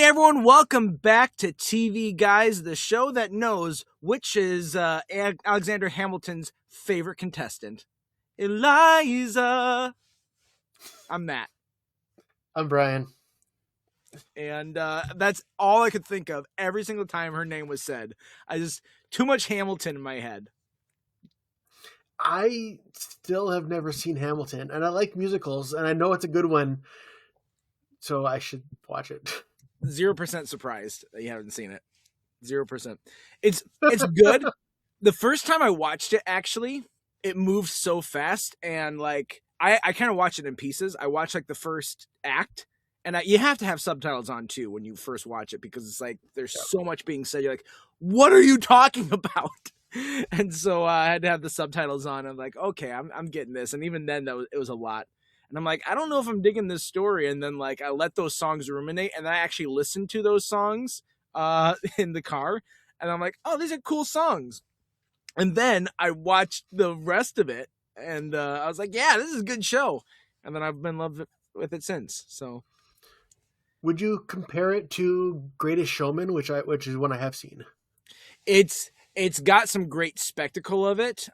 everyone, welcome back to TV Guys, the show that knows which is Alexander Hamilton's favorite contestant. Eliza. I'm Matt. I'm Brian. And that's all I could think of every single time her name was said. Too much Hamilton in my head. I still have never seen Hamilton, and I like musicals, and I know it's a good one, so I should watch it. 0% surprised that you haven't seen it. 0%. It's good. The first time I watched it, actually, it moved so fast, and like I kind of watch it in pieces. I watched like the first act, and you have to have subtitles on too when you first watch it because it's like there's so much being said. You're like, what are you talking about? And so I had to have the subtitles on. I'm like, okay, I'm getting this. And even then, it was a lot. And I'm like, I don't know if I'm digging this story. And then like I let those songs ruminate, and I actually listened to those songs in the car, and I'm like, oh, these are cool songs. And then I watched the rest of it, and I was like, yeah, this is a good show. And then I've been in love with it since. So, would you compare it to Greatest Showman, which is one I have seen? It's got some great spectacle of it.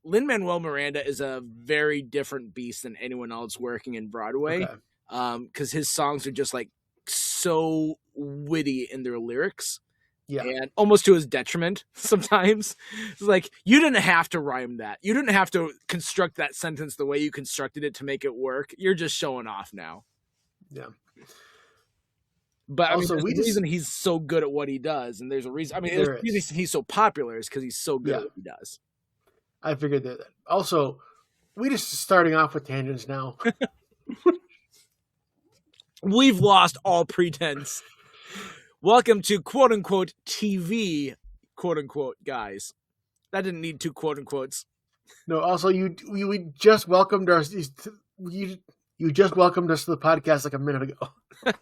Lin-Manuel Miranda is a very different beast than anyone else working in Broadway. Because his songs are just like so witty in their lyrics. Yeah. And almost to his detriment sometimes. It's like, you didn't have to rhyme that. You didn't have to construct that sentence the way you constructed it to make it work. You're just showing off now. Yeah. But also, there's a reason he's so good at what he does, and there's a reason. I mean, there's a reason he's so popular is because he's so good at what he does. I figured that. Also, we just starting off with tangents now. We've lost all pretense. Welcome to quote unquote TV, quote unquote guys. That didn't need two quote unquotes. No. Also, we just welcomed us. You just welcomed us to the podcast like a minute ago.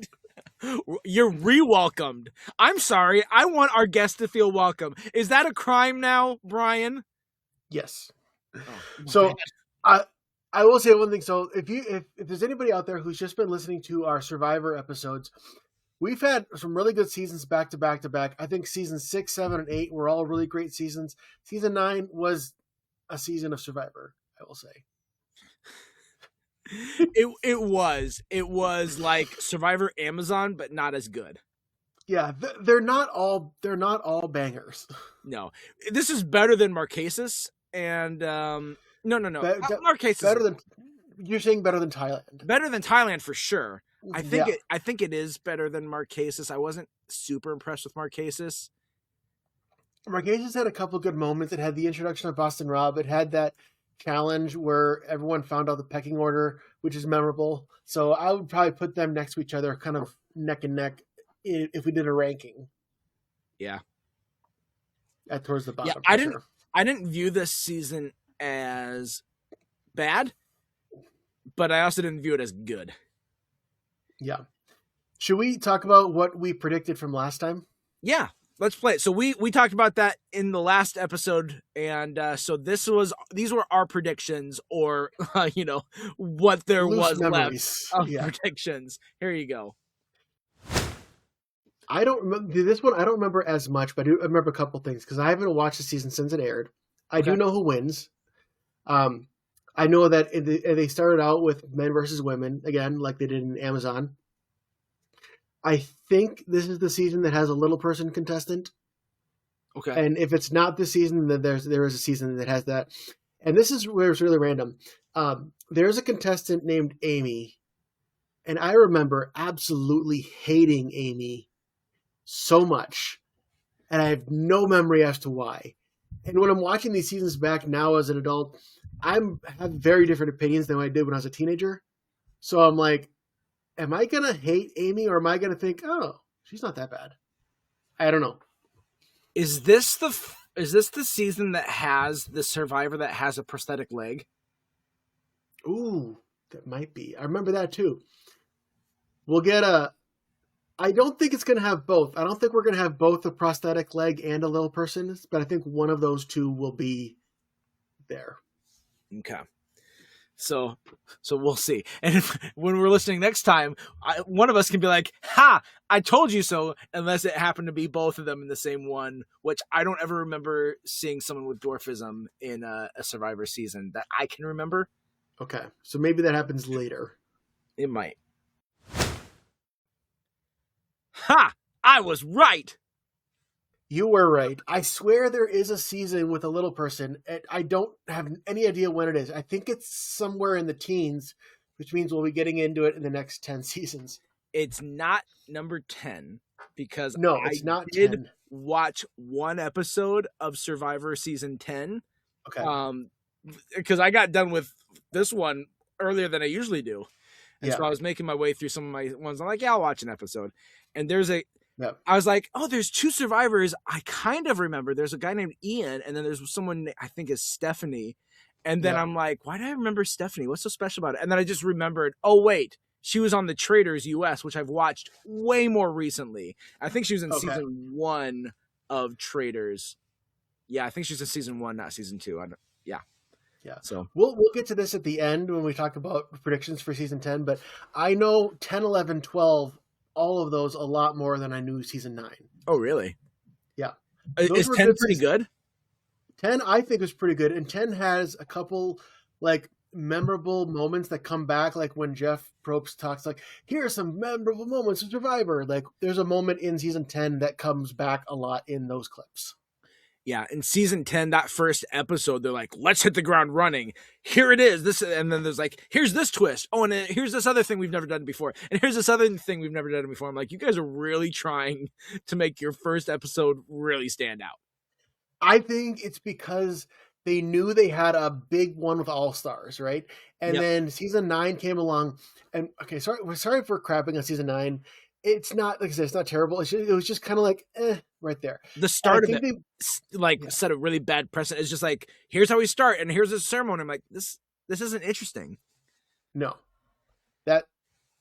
You're re-welcomed. I'm sorry. I want our guests to feel welcome. Is that a crime now, Brian? Yes. Oh, so I will say one thing. So if there's anybody out there who's just been listening to our Survivor episodes, we've had some really good seasons back to back to back. I think seasons 6, 7, and 8 were all really great seasons. Season 9 was a season of Survivor, I will say. It was like Survivor Amazon, but not as good. Yeah, they're not all bangers. No, this is better than Marquesas, and no. Marquesas better than, you're saying better than Thailand. Better than Thailand for sure. I think it is better than Marquesas. I wasn't super impressed with Marquesas. Marquesas had a couple good moments. It had the introduction of Boston Rob. It had that challenge where everyone found out the pecking order, which is memorable. So I would probably put them next to each other, kind of neck and neck, if we did a ranking. Yeah. Towards the bottom. Yeah, I didn't view this season as bad, but I also didn't view it as good. Yeah. Should we talk about what we predicted from last time? Yeah. Let's play it. So we talked about that in the last episode, and so these were our predictions, or what there was left of predictions. Here you go. I don't remember this one. I don't remember as much, but I do remember a couple things because I haven't watched the season since it aired. I do know who wins. I know that they started out with men versus women again, like they did in Amazon. I think this is the season that has a little person contestant. Okay. And if it's not this season, then there is a season that has that. And this is where it's really random. There's a contestant named Amy. And I remember absolutely hating Amy so much. And I have no memory as to why. And when I'm watching these seasons back now as an adult, I have very different opinions than what I did when I was a teenager. So I'm like, am I going to hate Amy, or am I going to think, oh, she's not that bad? I don't know. Is this the season that has the survivor that has a prosthetic leg? Ooh, that might be. I remember that too. We'll get I don't think it's going to have both. I don't think we're going to have both a prosthetic leg and a little person, but I think one of those two will be there. Okay. So we'll see. And when we're listening next time, one of us can be like, "Ha! I told you so." Unless it happened to be both of them in the same one, which I don't ever remember seeing someone with dwarfism in a Survivor season that I can remember. Okay, so maybe that happens later. It might. Ha! I was right. You were right. I swear there is a season with a little person. I don't have any idea when it is. I think it's somewhere in the teens, which means we'll be getting into it in the next 10 seasons. It's not number 10 because No, I it's not did 10. watch one episode of Survivor season 10. Okay. Because I got done with this one earlier than I usually do. And Yeah. so I was making my way through some of my ones. I'm like, yeah, I'll watch an episode. And Yeah. I was like, oh, there's two survivors I kind of remember. There's a guy named Ian, and then there's someone I think is Stephanie. And then Yeah. I'm like, why do I remember Stephanie? What's so special about it? And then I just remembered, oh, wait, she was on the Traders US, which I've watched way more recently. I think she was in season 1 of Traders. Yeah, I think she's in season 1, not season 2. Yeah. So we'll get to this at the end when we talk about predictions for season 10, but I know 10, 11, 12, all of those a lot more than I knew season 9. Oh, really? Yeah. Is 10 pretty good? 10 I think is pretty good, and 10 has a couple like memorable moments that come back, like when Jeff Probst talks like, here are some memorable moments of Survivor. Like there's a moment in season 10 that comes back a lot in those clips. Yeah, in season 10, that first episode, they're like, let's hit the ground running. Here it is. This, and then there's like, here's this twist. Oh, and here's this other thing we've never done before. And here's this other thing we've never done before. I'm like, you guys are really trying to make your first episode really stand out. I think it's because they knew they had a big one with All Stars, right? And then season 9 came along, and okay, sorry for crapping on season 9. It's not, like I said, it's not terrible. It was just kind of like, right there. The start of it, set a really bad precedent. It's just like, here's how we start, and here's the ceremony. I'm like, this isn't interesting. No,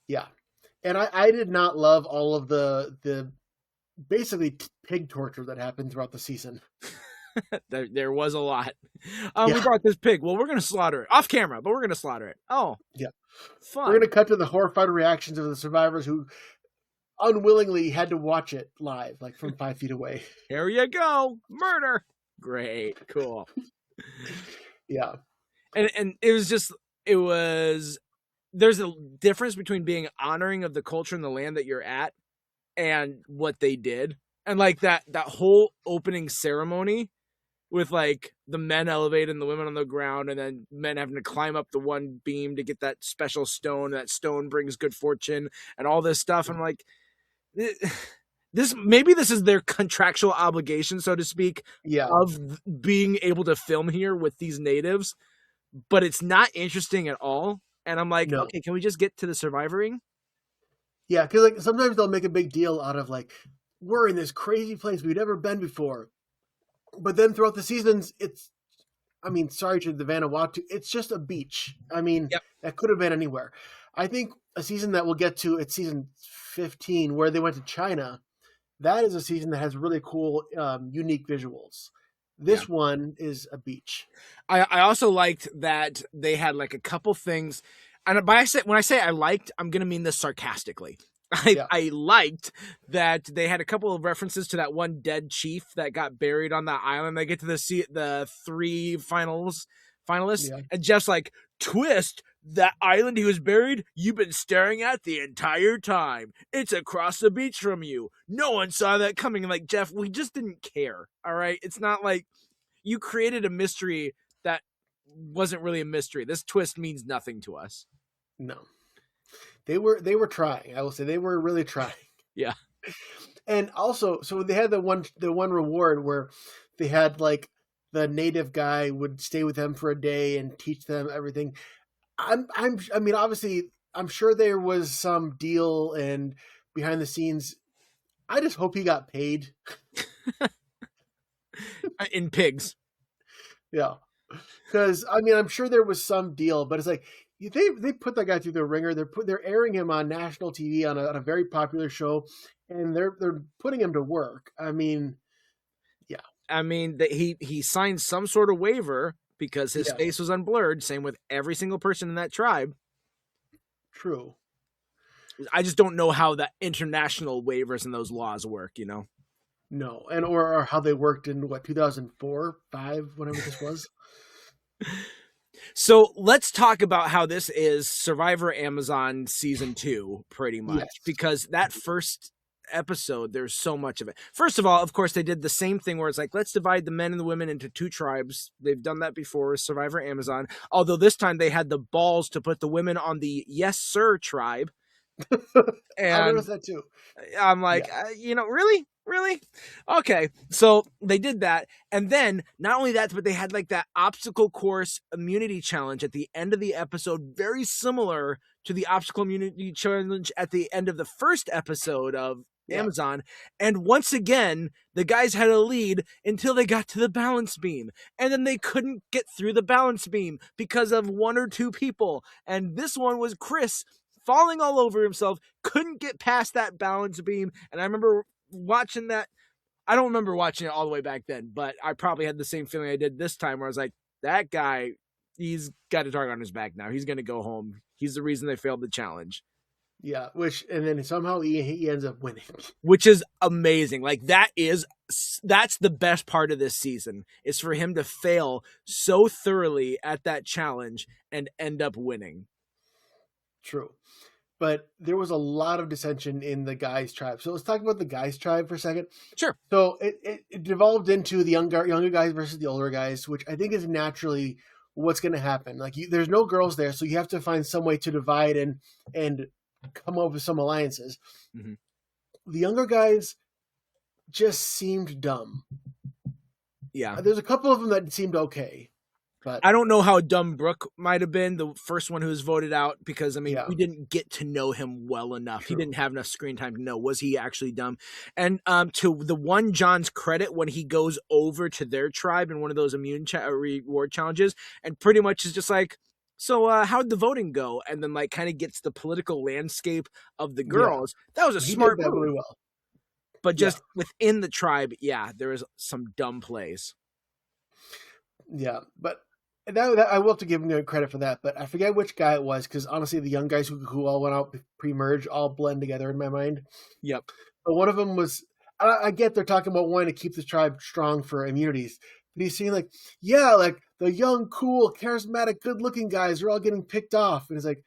yeah. And I did not love all of the basically pig torture that happened throughout the season. There was a lot. We brought this pig. Well, we're going to slaughter it off camera, but we're going to slaughter it. Oh, yeah. Fun. We're going to cut to the horrified reactions of the survivors who unwillingly had to watch it live, like from 5 feet away. Here you go. Murder. Great. Cool. Yeah. And there's a difference between being honoring of the culture and the land that you're at and what they did. And like that whole opening ceremony with like the men elevated and the women on the ground, and then men having to climb up the one beam to get that special stone. That stone brings good fortune and all this stuff. I'm like, this is their contractual obligation, so to speak, of being able to film here with these natives, but it's not interesting at all. And I'm like, okay, can we just get to the survivoring? Yeah, because like sometimes they'll make a big deal out of like, we're in this crazy place we've never been before, but then throughout the seasons, sorry to the Vanuatu, it's just a beach. That could have been anywhere. I think a season that we'll get to, it's season 15, where they went to China. That is a season that has really cool, unique visuals. This one is a beach. I also liked that they had like a couple things, and when I say I liked, I'm going to mean this sarcastically. I liked that they had a couple of references to that one dead chief that got buried on that island. They get to the 3 finalists, and Jeff's like, twist, that island he was buried, you've been staring at the entire time. It's across the beach from you. No one saw that coming. And like, Jeff, we just didn't care. All right. It's not like you created a mystery that wasn't really a mystery. This twist means nothing to us. No. They were trying. I will say they were really trying. Yeah. And also, so they had the one reward where they had like the native guy would stay with them for a day and teach them everything. Obviously, I'm sure there was some deal and behind the scenes. I just hope he got paid. In pigs. Yeah. Because, I'm sure there was some deal, but it's like, they put that guy through the ringer. They're airing him on national TV on a very popular show, and they're putting him to work. Yeah. He signed some sort of waiver because his Yeah, face was unblurred. Same with every single person in that tribe. true. I just don't know how the international waivers and those laws work, you know? No, and or how they worked in what 2004, 5, whatever this was. So let's talk about how this is Survivor Amazon season 2, pretty much, Yes. because that first episode, there's so much of it. First of all, of course, they did the same thing where it's like, let's divide the men and the women into 2 tribes. They've done that before with Survivor Amazon, although this time they had the balls to put the women on the Yes Sir tribe. I And noticed that too. I'm like, Yeah, really? Really? Okay. So they did that. And then not only that, but they had like that obstacle course immunity challenge at the end of the episode, very similar to the obstacle immunity challenge at the end of the first episode of yeah, Amazon. And once again, the guys had a lead until they got to the balance beam. And then they couldn't get through the balance beam because of 1 or 2 people. And this one was Chris falling all over himself, couldn't get past that balance beam. And I remember watching that. I don't remember watching it all the way back then, but I probably had the same feeling I did this time where I was like, that guy, he's got a target on his back now. He's going to go home. He's the reason they failed the challenge, yeah. Which and then somehow he ends up winning. which is amazing. Like that's the best part of this season is for him to fail so thoroughly at that challenge and end up winning. True. But there was a lot of dissension in the guys' tribe. So let's talk about the guys' tribe for a second. Sure. So it devolved into the younger guys versus the older guys, which I think is naturally what's going to happen. Like there's no girls there, so you have to find some way to divide and come up with some alliances. Mm-hmm. The younger guys just seemed dumb. Yeah. There's a couple of them that seemed okay. But I don't know how dumb Brooke might have been, the first one who was voted out, because, I mean, yeah, we didn't get to know him well enough. true. He didn't have enough screen time to know, was he actually dumb? And to the one John's credit, when he goes over to their tribe in one of those reward challenges, and pretty much is just like, so how'd the voting go? And then, like, kind of gets the political landscape of the girls. That was a He smart did that move. really well. But just within the tribe, yeah, there was some dumb plays. Yeah, but that I will have to give him credit for that. But I forget which guy it was because honestly, the young guys who all went out pre-merge all blend together in my mind. Yep. But one of them was I get they're talking about wanting to keep the tribe strong for immunities, but he's saying like, yeah, like the young, cool, charismatic, good-looking guys are all getting picked off, and he's like,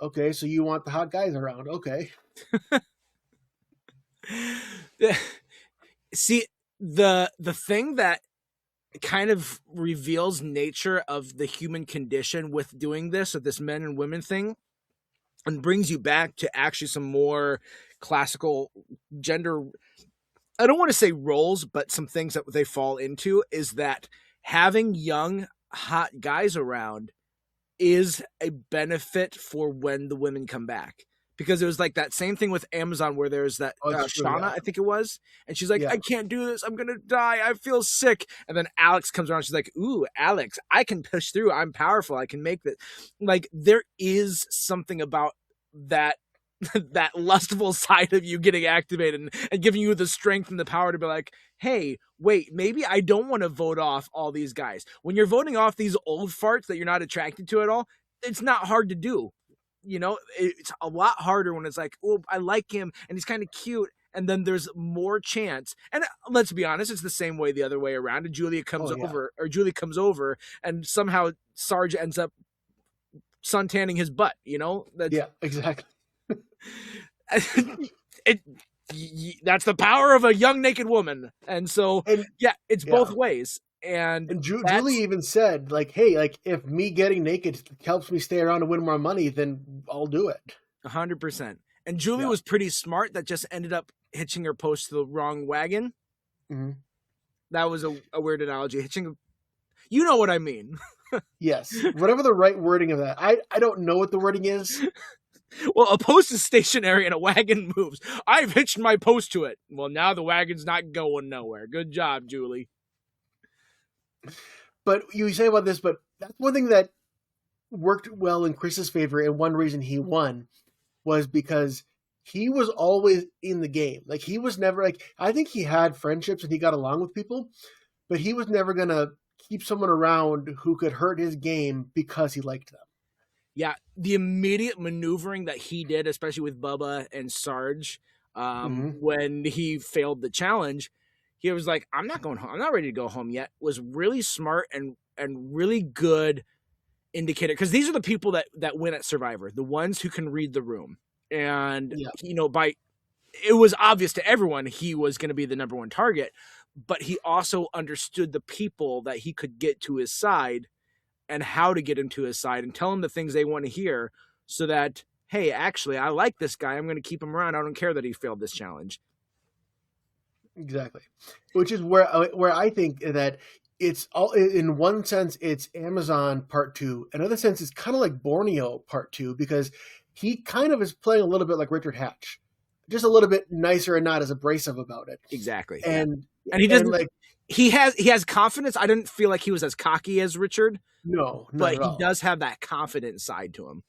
okay, so you want the hot guys around, okay? See, the thing that kind of reveals nature of the human condition with doing this, with this men and women thing, and brings you back to actually some more classical gender, I don't want to say roles, but some things that they fall into, is that having young hot guys around is a benefit for when the women come back. Because it was like that same thing with Amazon where there's that Shauna, I think it was, and she's like, I can't do this, I'm gonna die, I feel sick. And then Alex comes around, she's like, ooh, Alex, I can push through, I'm powerful, I can make this. Like, there is something about that that lustful side of you getting activated and giving you the strength and the power to be like, hey, wait, maybe I don't want to vote off all these guys. When you're voting off these old farts that you're not attracted to at all, it's not hard to do. You know, it's a lot harder when it's like, oh, I like him and he's kind of cute. And then there's more chance. And let's be honest, it's the same way the other way around. And Julie comes over and somehow Sarge ends up suntanning his butt, you know? Yeah, exactly. That's the power of a young naked woman. And so, it's both ways. And Julie even said, like, hey, like, if me getting naked helps me stay around to win more money, then I'll do it. 100%. And Julie was pretty smart that just ended up hitching her post to the wrong wagon. Mm-hmm. That was a weird analogy. You know what I mean. Yes. Whatever the right wording of that. I don't know what the wording is. Well, a post is stationary and a wagon moves. I've hitched my post to it. Well, now the wagon's not going nowhere. Good job, Julie. But you say about this, but that's one thing that worked well in Chris's favor, and one reason he won was because he was always in the game. Like, he was never like, I think he had friendships and he got along with people, but he was never gonna keep someone around who could hurt his game because he liked them. Yeah, the immediate maneuvering that he did, especially with Bubba and Sarge, Mm-hmm. when he failed the challenge, he was like, "I'm not going home. I'm not ready to go home yet." Was really smart and really good indicator, because these are the people that win at Survivor, the ones who can read the room, and Yeah, by it was obvious to everyone he was going to be the number one target, but he also understood the people that he could get to his side and how to get him to his side and tell him the things they want to hear, so that, hey, actually, I like this guy. I'm going to keep him around. I don't care that he failed this challenge. exactly. Which is where I think that it's all, in one sense it's Amazon Part 2. Another sense it's kind of like Borneo Part 2, because he kind of is playing a little bit like Richard Hatch, just a little bit nicer and not as abrasive about it. Exactly. Yeah. And And he and doesn't. like He has confidence. I didn't feel like he was as cocky as Richard, no, not but at he all. does have that confident side to him.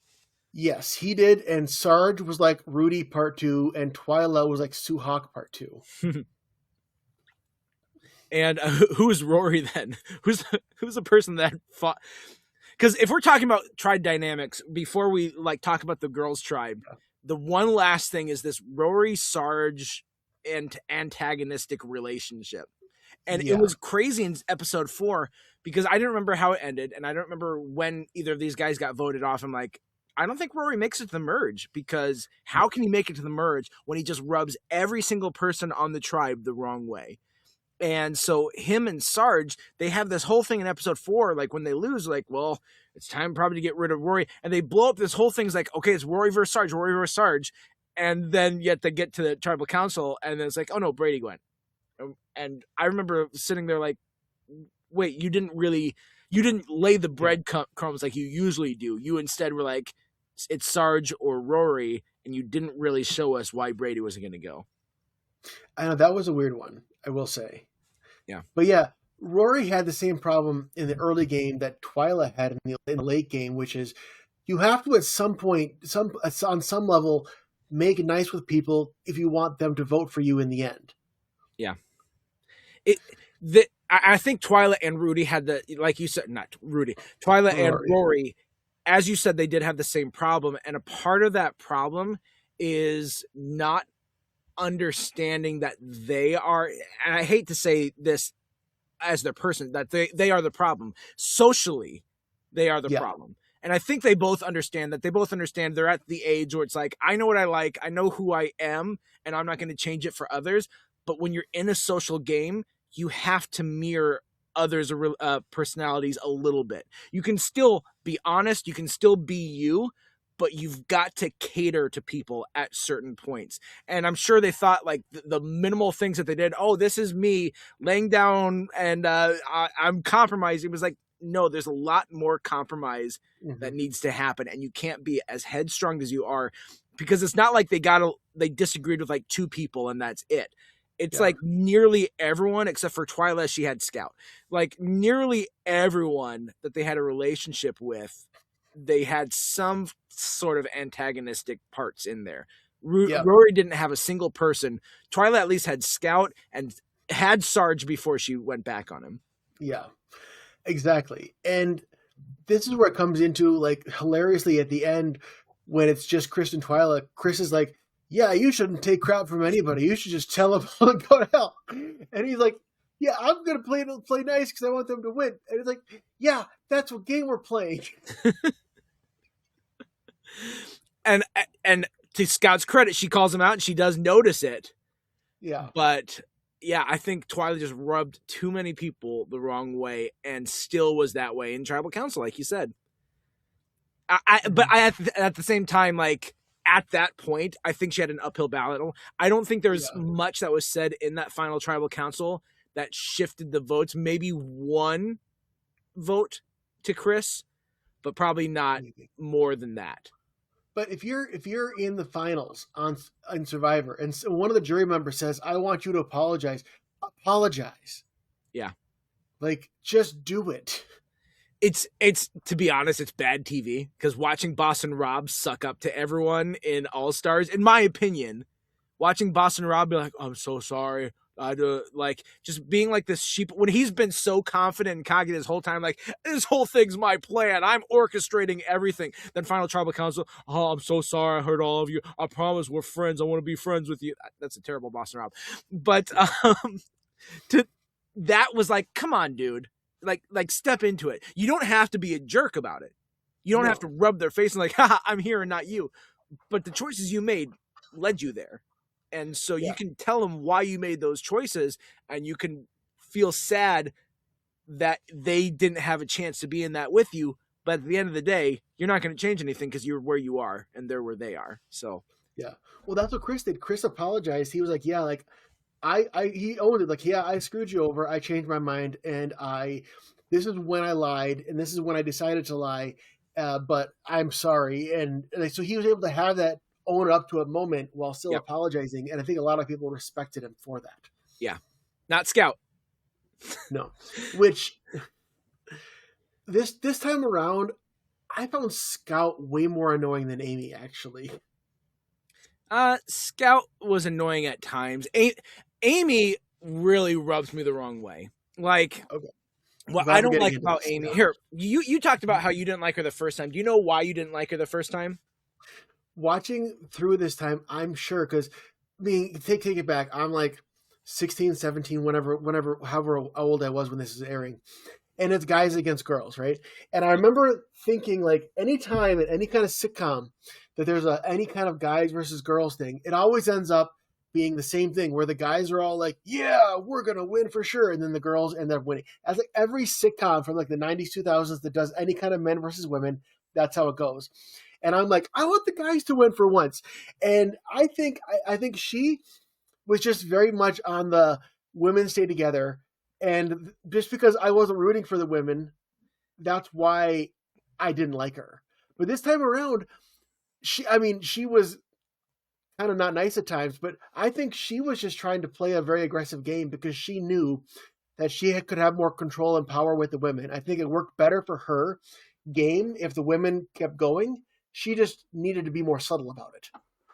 Yes, he did. And Sarge was like Rudy Part 2, and Twyla was like Suhawk Part 2. And who's Rory then? Who's the person that fought? Because if we're talking about tribe dynamics, before we like talk about the girls' tribe, the one last thing is this Rory Sarge and antagonistic relationship. And it Yeah. was crazy in episode 4, because I didn't remember how it ended, and I don't remember when either of these guys got voted off. I'm like, I don't think Rory makes it to the merge, because how can he make it to the merge when he just rubs every single person on the tribe the wrong way? And so him and Sarge, they have this whole thing in episode 4, like when they lose, like, well, it's time probably to get rid of Rory. And they blow up this whole thing's like, okay, it's Rory versus Sarge, Rory versus Sarge. And then yet they get to the tribal council, and then it's like, oh no, Brady went. And I remember sitting there like, wait, you didn't lay the breadcrumbs like you usually do. You instead were like, it's Sarge or Rory, and you didn't really show us why Brady wasn't going to go. I know that was a weird one, I will say. Yeah. But yeah, Rory had the same problem in the early game that Twyla had in the late game, which is you have to at some point, on some level, make it nice with people if you want them to vote for you in the end. Yeah. I think Twyla and Rudy had like you said, not Rudy, Twyla and Rory, as you said, they did have the same problem. And a part of that problem is not understanding that they are, and I hate to say this as their person, that they are the problem. Socially, they are the problem. And I think they both understand that. They both understand they're at the age where it's like, I know what I like, I know who I am, and I'm not going to change it for others. But when you're in a social game, you have to mirror others' personalities a little bit. You can still be honest, you can still be you, but you've got to cater to people at certain points. And I'm sure they thought like the minimal things that they did, oh, this is me laying down and I'm compromising. It was like, no, there's a lot more compromise that needs to happen. And you can't be as headstrong as you are, because it's not like they disagreed with like 2 people and that's it. It's like nearly everyone, except for Twyla, she had Scout. Like nearly everyone that they had a relationship with, they had some sort of antagonistic parts in there. Rory didn't have a single person. Twyla at least had Scout and had Sarge before she went back on him. Yeah, exactly. And this is where it comes into like hilariously at the end when it's just Chris and Twyla. Chris is like, yeah, you shouldn't take crap from anybody. You should just tell them to go to hell. And he's like, yeah, I'm going to play nice because I want them to win. And it's like, yeah, that's what game we're playing. And to Scout's credit, she calls him out and she does notice it. Yeah. But yeah, I think Twyla just rubbed too many people the wrong way and still was that way in tribal council, like you said. But at the same time, like at that point, I think she had an uphill battle. I don't think there's much that was said in that final tribal council that shifted the votes. Maybe 1 vote to Chris, but probably not more than that. But if you're in the finals on Survivor and one of the jury members says, I want you to apologize. Yeah. Like, just do it. It's to be honest, it's bad TV, because watching Boss and Rob suck up to everyone in All Stars, in my opinion, watching Boss and Rob be like, I'm so sorry, Like just being like this sheep when he's been so confident and cocky this whole time, like this whole thing's my plan. I'm orchestrating everything. Then final tribal council. Oh, I'm so sorry. I hurt all of you. I promise we're friends. I want to be friends with you. That's a terrible Boston Rob, but to that was like, come on, dude. Like step into it. You don't have to be a jerk about it. You don't have to rub their face and like, haha, I'm here and not you. But the choices you made led you there. And so you can tell them why you made those choices, and you can feel sad that they didn't have a chance to be in that with you. But at the end of the day, you're not going to change anything because you're where you are and they're where they are. So Yeah. Well, that's what Chris did. Chris apologized. He was like, yeah, like he owned it. Like, yeah, I screwed you over. I changed my mind, and this is when I lied, and this is when I decided to lie. But I'm sorry. And so he was able to have that own up to a moment while still apologizing. And I think a lot of people respected him for that. Yeah. Not Scout. No, which this time around, I found Scout way more annoying than Amy, actually. Scout was annoying at times. Amy really rubs me the wrong way. Like, okay. What I don't like about Amy here, you talked about how you didn't like her the first time. Do you know why you didn't like her the first time? Watching through this time, I'm sure, because I mean, take it back. I'm like 16, 17, however old I was when this is airing. And it's guys against girls, right? And I remember thinking, like, anytime in any kind of sitcom that there's any kind of guys versus girls thing, it always ends up being the same thing where the guys are all like, yeah, we're going to win for sure. And then the girls end up winning. As like every sitcom from like the 90s, 2000s that does any kind of men versus women, that's how it goes. And I'm like, I want the guys to win for once. And I think she was just very much on the women stay together. And just because I wasn't rooting for the women, that's why I didn't like her. But this time around, she was kind of not nice at times, but I think she was just trying to play a very aggressive game because she knew that she could have more control and power with the women. I think it worked better for her game if the women kept going. She just needed to be more subtle about it.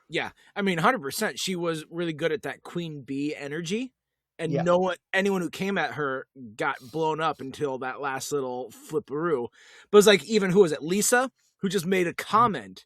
Yeah, I mean, 100%. She was really good at that queen bee energy, and anyone who came at her got blown up until that last little flipperoo. But it's like, even who was it, Lisa, who just made a comment,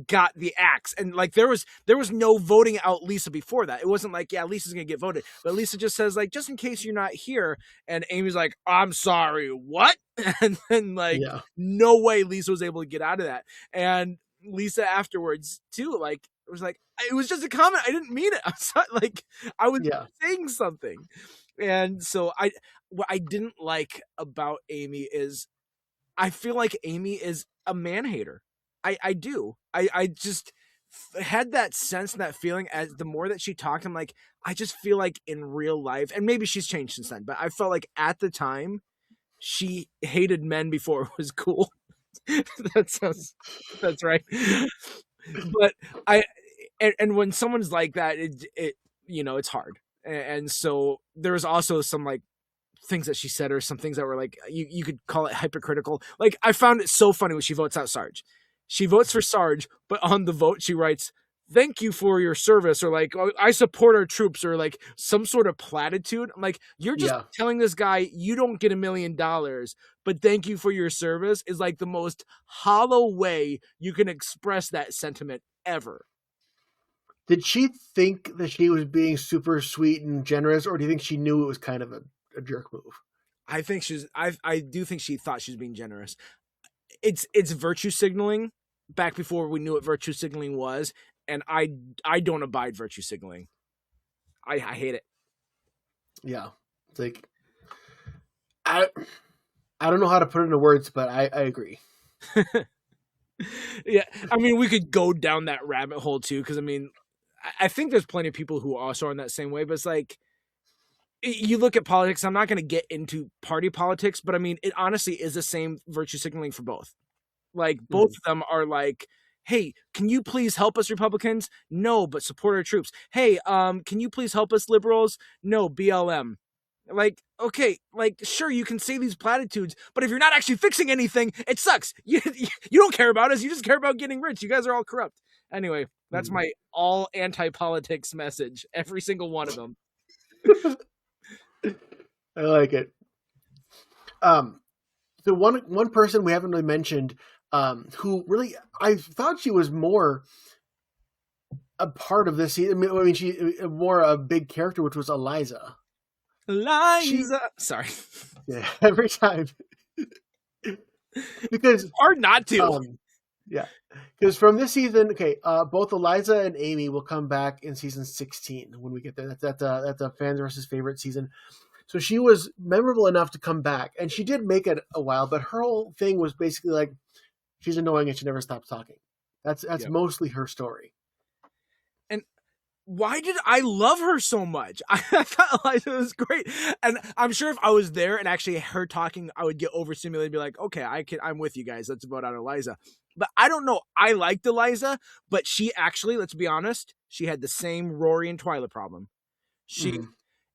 got the axe, and like there was no voting out Lisa before that. It wasn't like, yeah, Lisa's gonna get voted, but Lisa just says like, just in case you're not here, and Amy's like, I'm sorry, what? And then like, no way Lisa was able to get out of that. And Lisa afterwards too, like, it was just a comment, I didn't mean it. I'm sorry, like, I was saying something. And so what I didn't like about Amy is I feel like Amy is a man hater. I do. I just had that sense and that feeling as the more that she talked. I'm like, I just feel like in real life, and maybe she's changed since then, but I felt like at the time she hated men before it was cool. That's right. But and when someone's like that, it it's hard. And so there was also some like things that she said, or some things that were like, you could call it hypocritical. Like, I found it so funny when she votes out Sarge. She votes for Sarge, but on the vote she writes, "Thank you for your service," or like, "I support our troops," or like some sort of platitude. I'm like, you're just telling this guy you don't get $1 million, but thank you for your service is like the most hollow way you can express that sentiment ever. Did she think that she was being super sweet and generous, or do you think she knew it was kind of a jerk move? I think I do think she thought she was being generous. It's virtue signaling back before we knew what virtue signaling was, and I don't abide virtue signaling. I hate it. Yeah, it's like I don't know how to put it into words, but I agree. Yeah, I mean, we could go down that rabbit hole too, because I mean, I think there's plenty of people who also are in that same way, but it's like, you look at politics, I'm not going to get into party politics, but I mean, it honestly is the same virtue signaling for both. Like, both of them are like, hey, can you please help us, Republicans? No, but support our troops. Hey, can you please help us, liberals? No, BLM. Like, okay, like, sure, you can say these platitudes, but if you're not actually fixing anything, it sucks. You don't care about us. You just care about getting rich. You guys are all corrupt. Anyway, that's my all anti-politics message. Every single one of them. I like it. Um, the one person we haven't really mentioned, who really I thought she was more a part of this. I mean, she more a big character, which was Eliza. She, Liza. Sorry. yeah, every time because Hard not to. um, yeah, because from this season, okay, both Eliza and Amy will come back in season 16 when we get there. That's a fans versus favorite season. So she was memorable enough to come back, and she did make it a while. But her whole thing was basically like she's annoying and she never stops talking. That's Yep. mostly her story. And why did I love her so much? I thought Eliza was great, and I'm sure if I was there and actually her talking, I would get overstimulated and be like, "Okay, I'm with you guys. Let's vote out Eliza." But I don't know. I liked Eliza, but she actually, let's be honest, she had the same Rory and Twyla problem. She, Mm-hmm.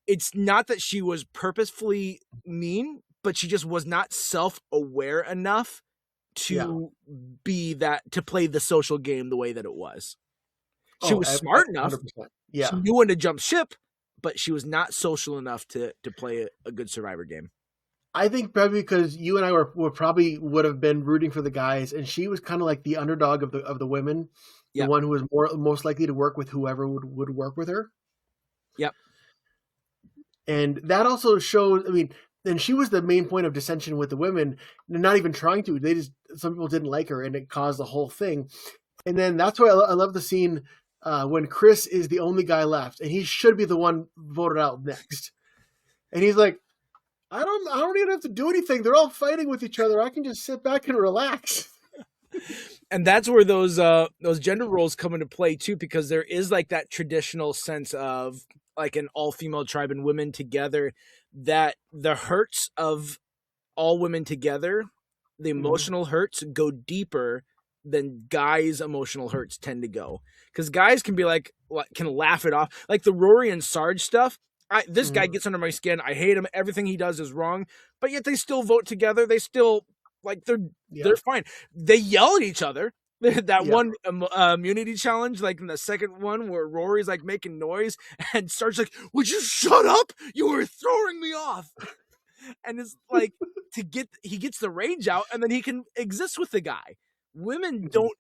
it's not that she was purposefully mean, but she just was not self-aware enough Yeah. to be that to play the social game the way that it was. She Oh, was smart enough. 100%. She Yeah. knew when to jump ship, but she was not social enough to play a good Survivor game. I think probably because you and I were probably would have been rooting for the guys, and she was kind of like the underdog of the women, the Yep. one who was most likely to work with whoever would work with her. Yep. And that also shows. I mean, and she was the main point of dissension with the women. Not even trying to. They just some people didn't like her, and it caused the whole thing. And then that's why I love the scene when Chris is the only guy left, and he should be the one voted out next. And he's like, I don't even have to do anything. They're all fighting with each other. I can just sit back and relax. And that's where those gender roles come into play too, because there is like that traditional sense of like an all-female tribe and women together, that the hurts of all women together, the emotional hurts go deeper than guys' emotional hurts tend to go. Because guys can be like, can laugh it off. Like the Rory and Sarge stuff. This guy gets under my skin. I hate him. Everything he does is wrong. But yet they still vote together. They still like they're fine. They yell at each other. That one immunity challenge, like in the second one, where Rory's like making noise and Sarge's like, "Would you shut up? You were throwing me off." And it's like he gets the rage out, and then he can exist with the guy. Women don't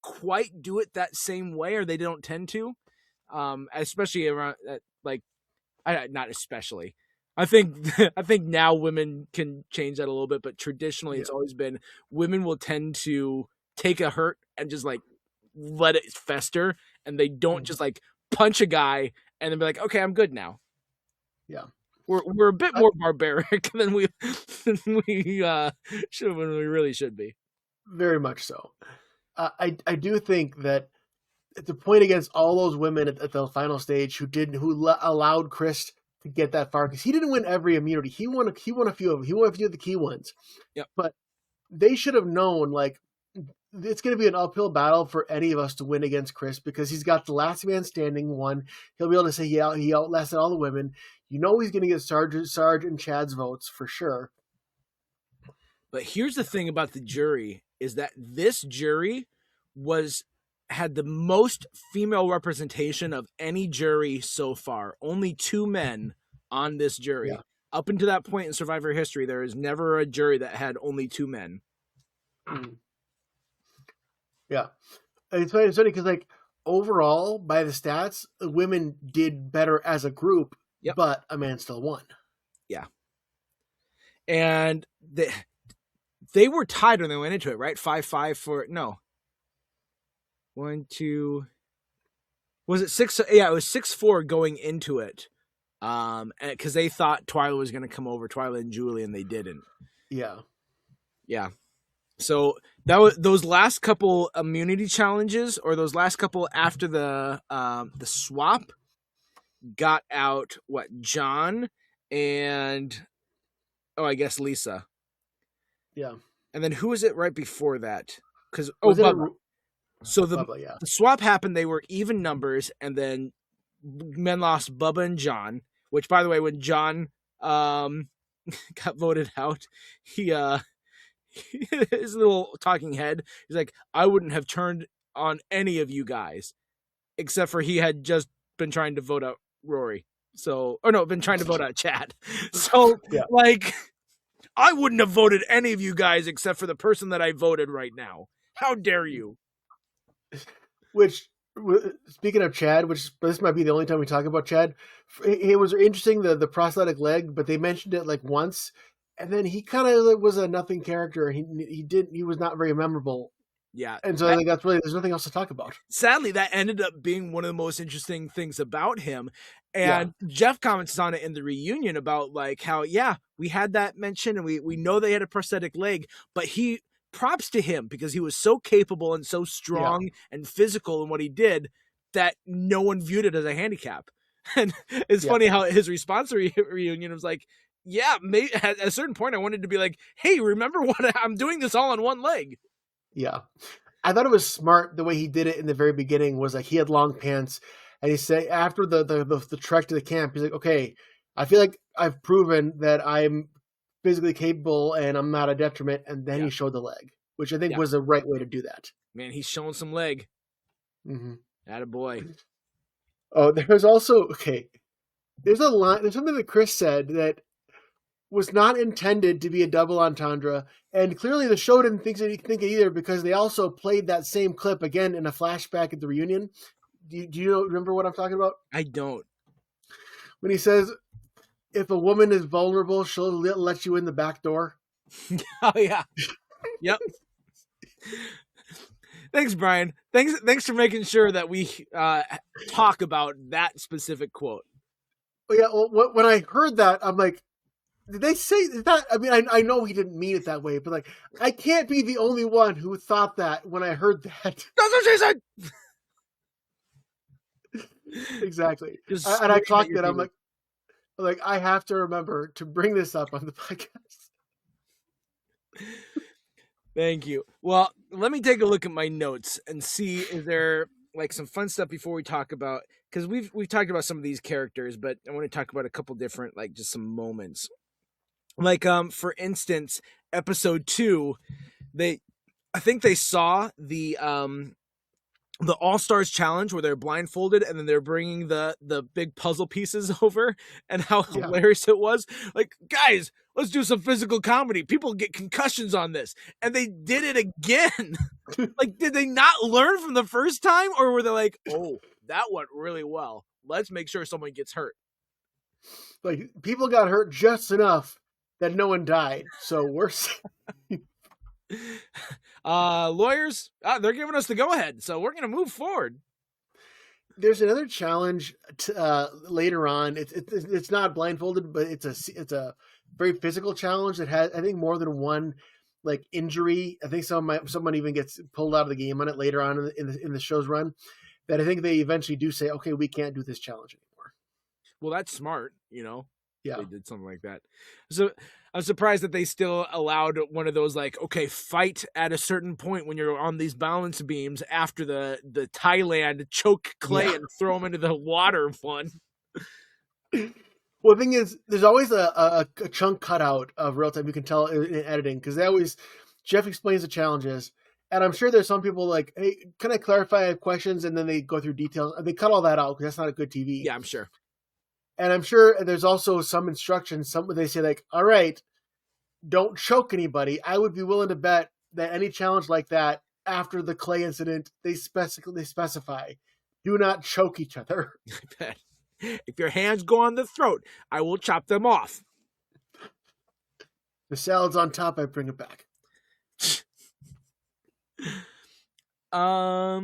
quite do it that same way, or they don't tend to, especially around like not especially. I think now women can change that a little bit, but traditionally it's always been women will tend to take a hurt and just like let it fester, and they don't just like punch a guy and then be like, "Okay, I'm good now." Yeah. We're a bit more barbaric than we should when we really should be. Very much so. I do think that the point against all those women at the final stage who allowed Chris to get that far, because he didn't win every immunity. He won a few of them. He won a few of the key ones. Yep. But they should have known, like, it's going to be an uphill battle for any of us to win against Chris, because he's got the last man standing one. He'll be able to say he outlasted all the women. You know he's going to get Sarge and Chad's votes for sure. But here's the thing about the jury is that this jury had the most female representation of any jury so far. Only 2 men on this jury. Yeah. Up until that point in Survivor history, there is never a jury that had only 2 men. Yeah. It's funny because, like, overall, by the stats, the women did better as a group, but a man still won. Yeah. And they were tied when they went into it, right? 5-5 for no. 1, 2. Was it 6? Yeah, it was 6-4 going into it. Because they thought Twyla was going to come over, Twyla and Julie, and they didn't. Yeah. Yeah. So that was those last couple immunity challenges, or those last couple after the swap, got out John and I guess Lisa. Yeah. And then who was it right before that? Because Bubba. So Bubba, yeah. the swap happened. They were even numbers, and then men lost Bubba and John. Which, by the way, when John got voted out, he his little talking head, he's like, "I wouldn't have turned on any of you guys, except for he had just been trying to vote out Rory." So, or no, been trying to vote out Chad. So, Yeah. like, I wouldn't have voted any of you guys except for the person that I voted right now. How dare you? Which, speaking of Chad, which this might be the only time we talk about Chad, it was interesting the prosthetic leg, but they mentioned it like once, and then he kind of was a nothing character. He was not very memorable, Yeah. and so I think that's really there's nothing else to talk about. Sadly, that ended up being one of the most interesting things about him. Yeah, And Jeff comments on it in the reunion about like how, yeah, we had that mention and we know they had a prosthetic leg, but he props to him because he was so capable and so strong and physical in what he did that no one viewed it as a handicap. And it's yeah, funny how his response to reunion was like, yeah, maybe at a certain point I wanted to be like, hey, remember what I'm doing this all on one leg. yeah. I thought it was smart the way he did it in the very beginning. Was like he had long pants, and he said after the trek to the camp, he's like, okay, I feel like I've proven that I'm physically capable and I'm not a detriment. And then he showed the leg, which I think was the right way to do that. Man, he's showing some leg. Mm-hmm. Attaboy. Oh, there's also there's a line. There's something that Chris said that was not intended to be a double entendre, and clearly the show didn't think it either because they also played that same clip again in a flashback at the reunion. Do you remember what I'm talking about? I don't. When he says, "If a woman is vulnerable, she'll let you in the back door." Oh yeah. Yep. Thanks, Brian. Thanks for making sure that we talk about that specific quote. Oh, yeah. Well, when I heard that, I'm like, did they say that? I mean, I know he didn't mean it that way, but like, I can't be the only one who thought that when I heard that. That's what she said. Exactly. And I clocked it. I'm like, I have to remember to bring this up on the podcast. Thank you. Well, let me take a look at my notes and see if there like some fun stuff before we talk about, because we've talked about some of these characters, but I want to talk about a couple different like just some moments. Like for instance, episode 2, I think they saw the All-Stars challenge where they're blindfolded and then they're bringing the big puzzle pieces over, and how hilarious it was. Like, guys, let's do some physical comedy. People get concussions on this. And they did it again. Like, did they not learn from the first time? Or were they like, oh, that went really well. Let's make sure someone gets hurt. Like, people got hurt just enough that no one died. So we're lawyers, they're giving us the go-ahead. So we're going to move forward. There's another challenge later on. It's not blindfolded, but it's a very physical challenge that has, I think, more than one like injury. I think someone even gets pulled out of the game on it later on in the show's run. That I think they eventually do say, okay, we can't do this challenge anymore. Well, that's smart, you know. Yeah, they did something like that. So I'm surprised that they still allowed one of those like, okay, fight at a certain point when you're on these balance beams after the Thailand choke Clay and throw him into the water one. Well, the thing is, there's always a chunk cut out of real time. You can tell in editing because Jeff explains the challenges, and I'm sure there's some people like, hey, can I clarify questions? And then they go through details. And they cut all that out because that's not a good TV. Yeah, I'm sure. And I'm sure there's also some instructions. They say like, all right, don't choke anybody. I would be willing to bet that any challenge like that after the Clay incident, they specify, do not choke each other. I bet. If your hands go on the throat, I will chop them off. The salad's on top, I bring it back. I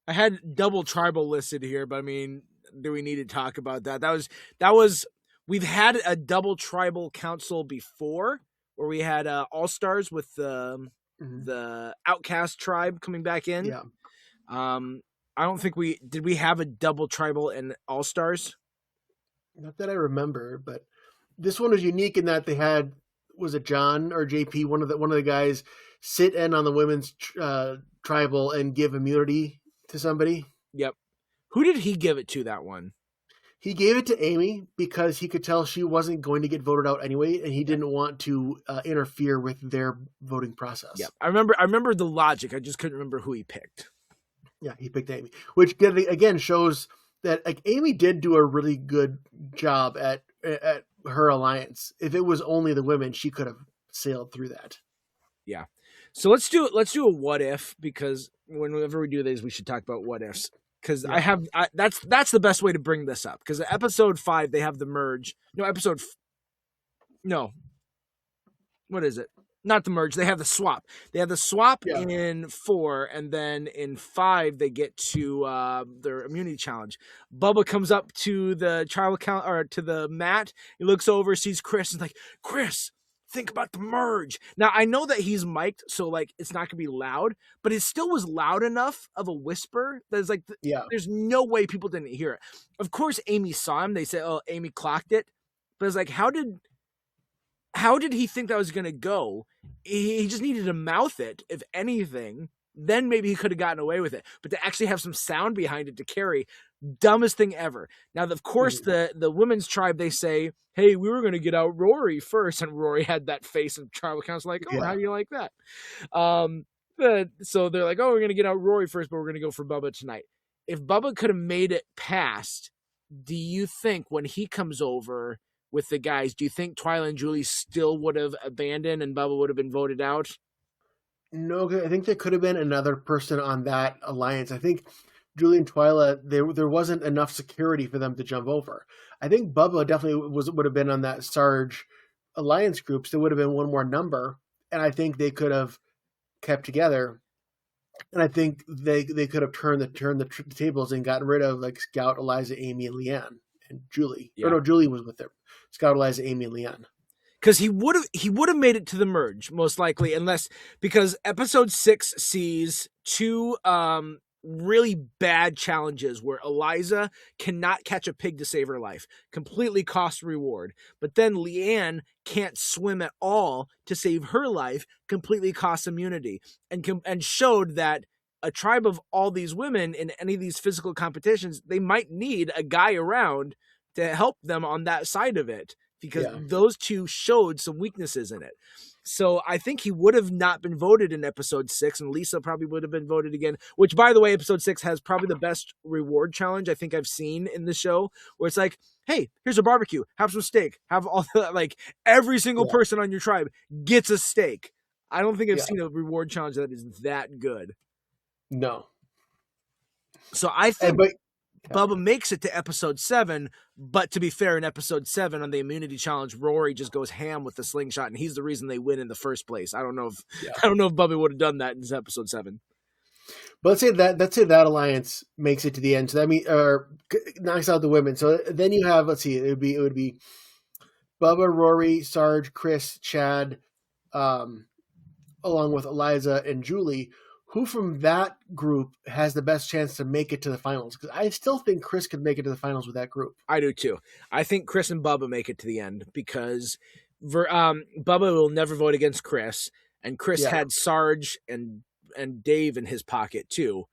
had double tribal listed here, but I mean, do we need to talk about that? That was we've had a double tribal council before where we had All-Stars with the Outcast tribe coming back in. Yeah. I don't think we have a double tribal in All-Stars. Not that I remember, but this one was unique in that they had, was it John or JP, one of the guys, sit in on the women's tribal and give immunity to somebody. Yep. Who did he give it to, that one? He gave it to Amy because he could tell she wasn't going to get voted out anyway, and he didn't want to interfere with their voting process. Yep. I remember the logic. I just couldn't remember who he picked. Yeah, he picked Amy, which again shows that like Amy did do a really good job at her alliance. If it was only the women, she could have sailed through that. Yeah. So let's do a what if, because whenever we do these, we should talk about what ifs. Because Yeah. that's the best way to bring this up. Because episode 5 they have the merge. No, no, what is it? Not the merge. They have the swap. They have the swap Yeah. in 4, and then in 5 they get to their immunity challenge. Bubba comes up to the trial count or to the mat. He looks over, sees Chris, and is like, Chris, think about the merge. Now I know that he's mic'd, so like it's not gonna be loud, but it still was loud enough of a whisper that is like, Yeah. there's no way people didn't hear it. Of course, Amy saw him. They say, oh, Amy clocked it, but it's like, how did he think that was going to go? He just needed to mouth it, if anything. Then maybe he could have gotten away with it. But to actually have some sound behind it to carry, dumbest thing ever. Now, of course, the women's tribe, they say, hey, we were going to get out Rory first. And Rory had that face of tribal council like, oh, how do you like that? So they're like, oh, we're going to get out Rory first, but we're going to go for Bubba tonight. If Bubba could have made it past, do you think when he comes over with the guys, do you think Twyla and Julie still would have abandoned and Bubba would have been voted out? No, I think there could have been another person on that alliance. I think Julie and Twyla, there wasn't enough security for them to jump over. I think Bubba definitely would have been on that Sarge alliance group. So there would have been one more number, and I think they could have kept together. And I think they could have turned the tables and gotten rid of like Scout, Eliza, Amy, and Leanne and Julie. Yeah. Or no, Julie was with them. Scout, Eliza, Amy, and Leanne. Because he would have made it to the merge most likely, because episode 6 sees 2 really bad challenges where Eliza cannot catch a pig to save her life, completely cost reward. But then Leanne can't swim at all to save her life, completely cost immunity, and showed that a tribe of all these women in any of these physical competitions, they might need a guy around to help them on that side of it, because those 2 showed some weaknesses in it. So I think he would have not been voted in episode 6, and Lisa probably would have been voted again, which, by the way, episode 6 has probably the best reward challenge I think I've seen in the show, where it's like, hey, here's a barbecue, have some steak, have all the, like, every single person on your tribe gets a steak. I don't think I've seen a reward challenge that is that good. No. So I think Bubba makes it to episode 7, but to be fair, in episode 7 on the immunity challenge, Rory just goes ham with the slingshot, and he's the reason they win in the first place. I don't know if Bubba would have done that in episode 7. But let's say that alliance makes it to the end. So that means knocks out the women. So then you have, let's see, it would be Bubba, Rory, Sarge, Chris, Chad, along with Eliza and Julie. Who from that group has the best chance to make it to the finals? Because I still think Chris could make it to the finals with that group. I do too. I think Chris and Bubba make it to the end, because Bubba will never vote against Chris, and Chris had Sarge and Dave in his pocket too.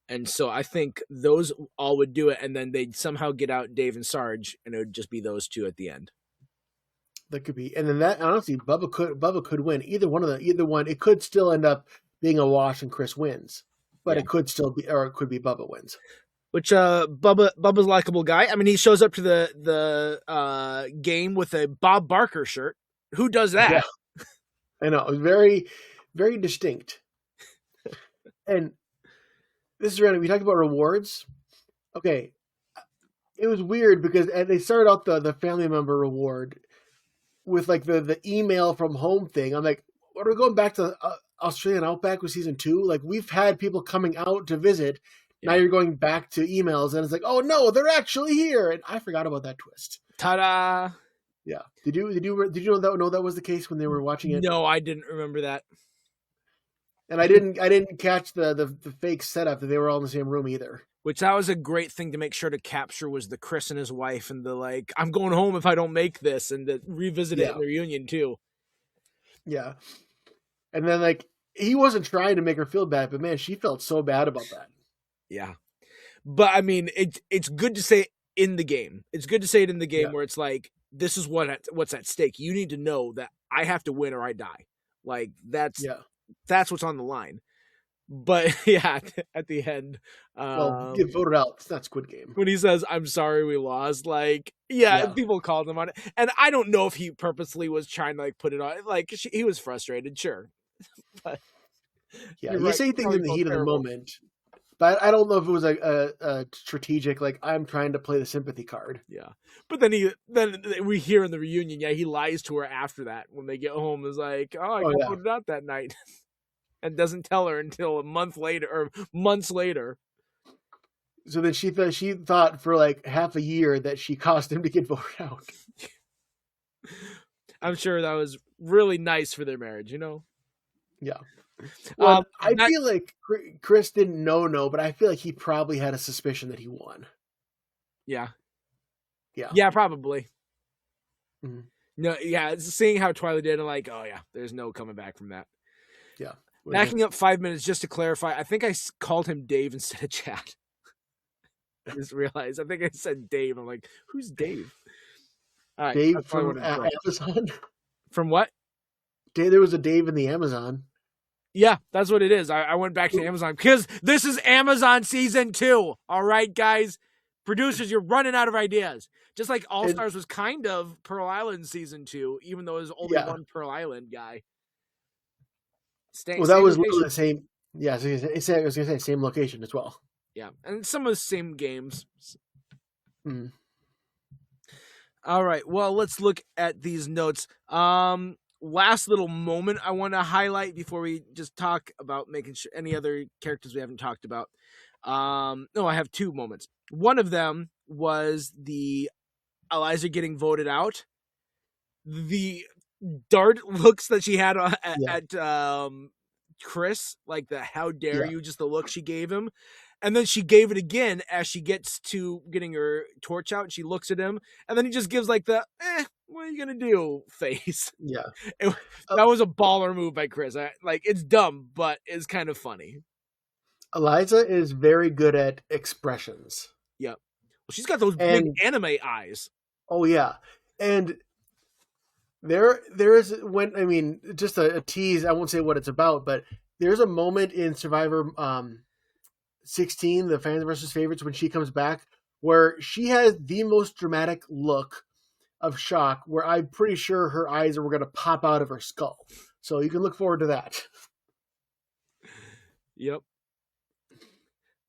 And so I think those all would do it, and then they'd somehow get out Dave and Sarge, and it would just be those 2 at the end. That could be. And then that, honestly, Bubba could win. Either one. It could still end up being a wash and Chris wins, but it could still be, or it could be Bubba wins. Which Bubba's a likable guy. I mean, he shows up to the game with a Bob Barker shirt. Who does that? Yeah. I know, very, very distinct. And this is random. We talked about rewards. Okay, it was weird because they started out the family member reward with like the email from home thing. I'm like, what are we going back to? Australian Outback with season 2, like we've had people coming out to visit. Now you're going back to emails, and it's like, oh no, they're actually here, and I forgot about that twist. Ta-da! Yeah, did you know that was the case when they were watching it? No, I didn't remember that, and I didn't catch the fake setup that they were all in the same room either. Which that was a great thing to make sure to capture, was the Chris and his wife and the like, I'm going home if I don't make this, and to revisit it in the reunion too. Yeah. And then, like, he wasn't trying to make her feel bad, but man, she felt so bad about that. Yeah. But I mean, it's good to say it in the game. It's good to say it in the game where it's like, this is what's at stake. You need to know that I have to win or I die. Like, that's what's on the line. But yeah, at the end, Well, get voted out. It's not Squid Game. when he says, "I'm sorry we lost," like, yeah, Yeah. people called him on it, and I don't know if he purposely was trying to like put it on. Like, he was frustrated, sure, but Yeah. you're You right. say He things probably in the felt heat of the terrible. moment, but I don't know if it was a strategic, like, I'm trying to play the sympathy card. Yeah, but then we hear in the reunion, yeah, he lies to her after that when they get home. Is like, "Oh, I Oh, got yeah. voted out that night," and doesn't tell her until a month later or months later. So then she thought for like half a year that she caused him to get voted out. I'm sure that was really nice for their marriage, you know. Yeah. Well, I That feel like Chris didn't know, but I feel like he probably had a suspicion that he won. yeah, Yeah. yeah, probably. Mhm. No, yeah, seeing how Twilight did, I'm like, oh yeah, there's no coming back from that. Yeah. Backing up 5 minutes just to clarify, I think I called him Dave instead of Chad. I just realized. I think I said Dave. I'm like, who's Dave? All right, Dave that's all I from wanted to know. Amazon. From what? There was a Dave in the Amazon. Yeah, that's what it is. I went back to Amazon because this is Amazon season 2. All right, guys. Producers, you're running out of ideas. Just like All And Stars was kind of Pearl Island season 2, even though there's only yeah. one Pearl Island guy. Well, that Same was literally location. the same. Yeah, so I was gonna say same location as well. Yeah, and some of the same games. Mm. All right. Well, let's look at these notes. Last little moment I want to highlight before we just talk about making sure any other characters we haven't talked about. No, I have 2 moments. One of them was the Eliza getting voted out. The dart looks that she had Yeah, at Chris, like the "how dare yeah, you," just the look she gave him. And then she gave it again as she gets to getting her torch out. And she looks at him, and then he just gives like the "what are you gonna do" face. yeah. It, Uh, that was a baller move by Chris. Like, it's dumb, but it's kind of funny. Eliza is very good at expressions, Yep. Well, she's got those big and anime eyes. oh yeah, and there is when I mean just a tease. I won't say what it's about, but there's a moment in Survivor 16, the fans versus favorites, when she comes back, where she has the most dramatic look of shock, where I'm pretty sure her eyes were going to pop out of her skull. So you can look forward to that. Yep.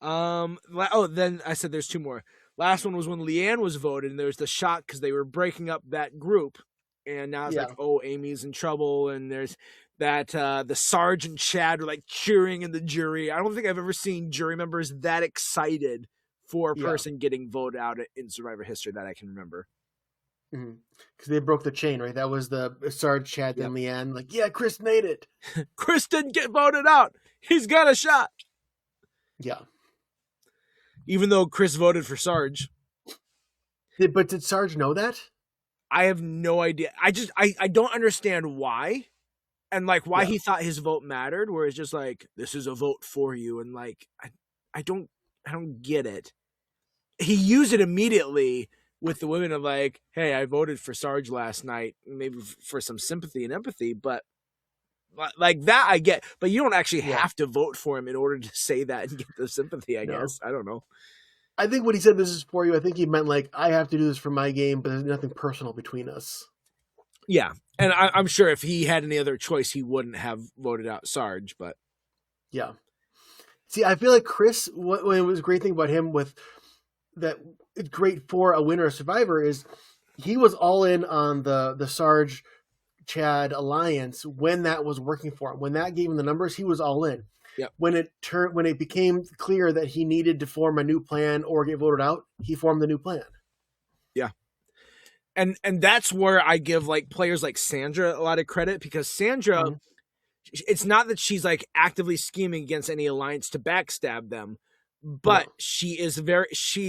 Then I said there's 2 more. Last one was when Leanne was voted, and there was the shock because they were breaking up that group, and now it's Yeah, like, oh, Amy's in trouble, and there's that the Sarge and Chad are like cheering in the jury. I don't think I've ever seen jury members that excited for a yeah, person getting voted out in Survivor history that I can remember. because they broke the chain, right? That was the Sarge, Chad, then Yep. Leanne. Like, yeah, Chris made it. Chris didn't get voted out. He's got a shot, Yeah, even though Chris voted for Sarge. but did Sarge know that? I have no idea. I don't understand why. And like why Yeah, he thought his vote mattered, where it's just like, this is a vote for you, and like I don't I don't get it. He used it immediately with the women of like, hey, I voted for Sarge last night, maybe for some sympathy and empathy, but like that I get, but you don't actually yeah. have to vote for him in order to say that and get the sympathy. I No, guess I don't know. I think when he said this is for you, I think he meant like I have to do this for my game, but there's nothing personal between us. Yeah, and I'm sure if he had any other choice, he wouldn't have voted out Sarge. But Yeah. See, I feel like Chris. What was a great thing about him with that it's great for a winner or survivor is he was all in on the Sarge Chad alliance when that was working for him. When that gave him the numbers, he was all in. yep, When it became clear that he needed to form a new plan or get voted out, he formed the new plan. yeah. And that's where I give like players like Sandra a lot of credit, because Sandra, Mm-hmm. it's not that she's like actively scheming against any alliance to backstab them, but No.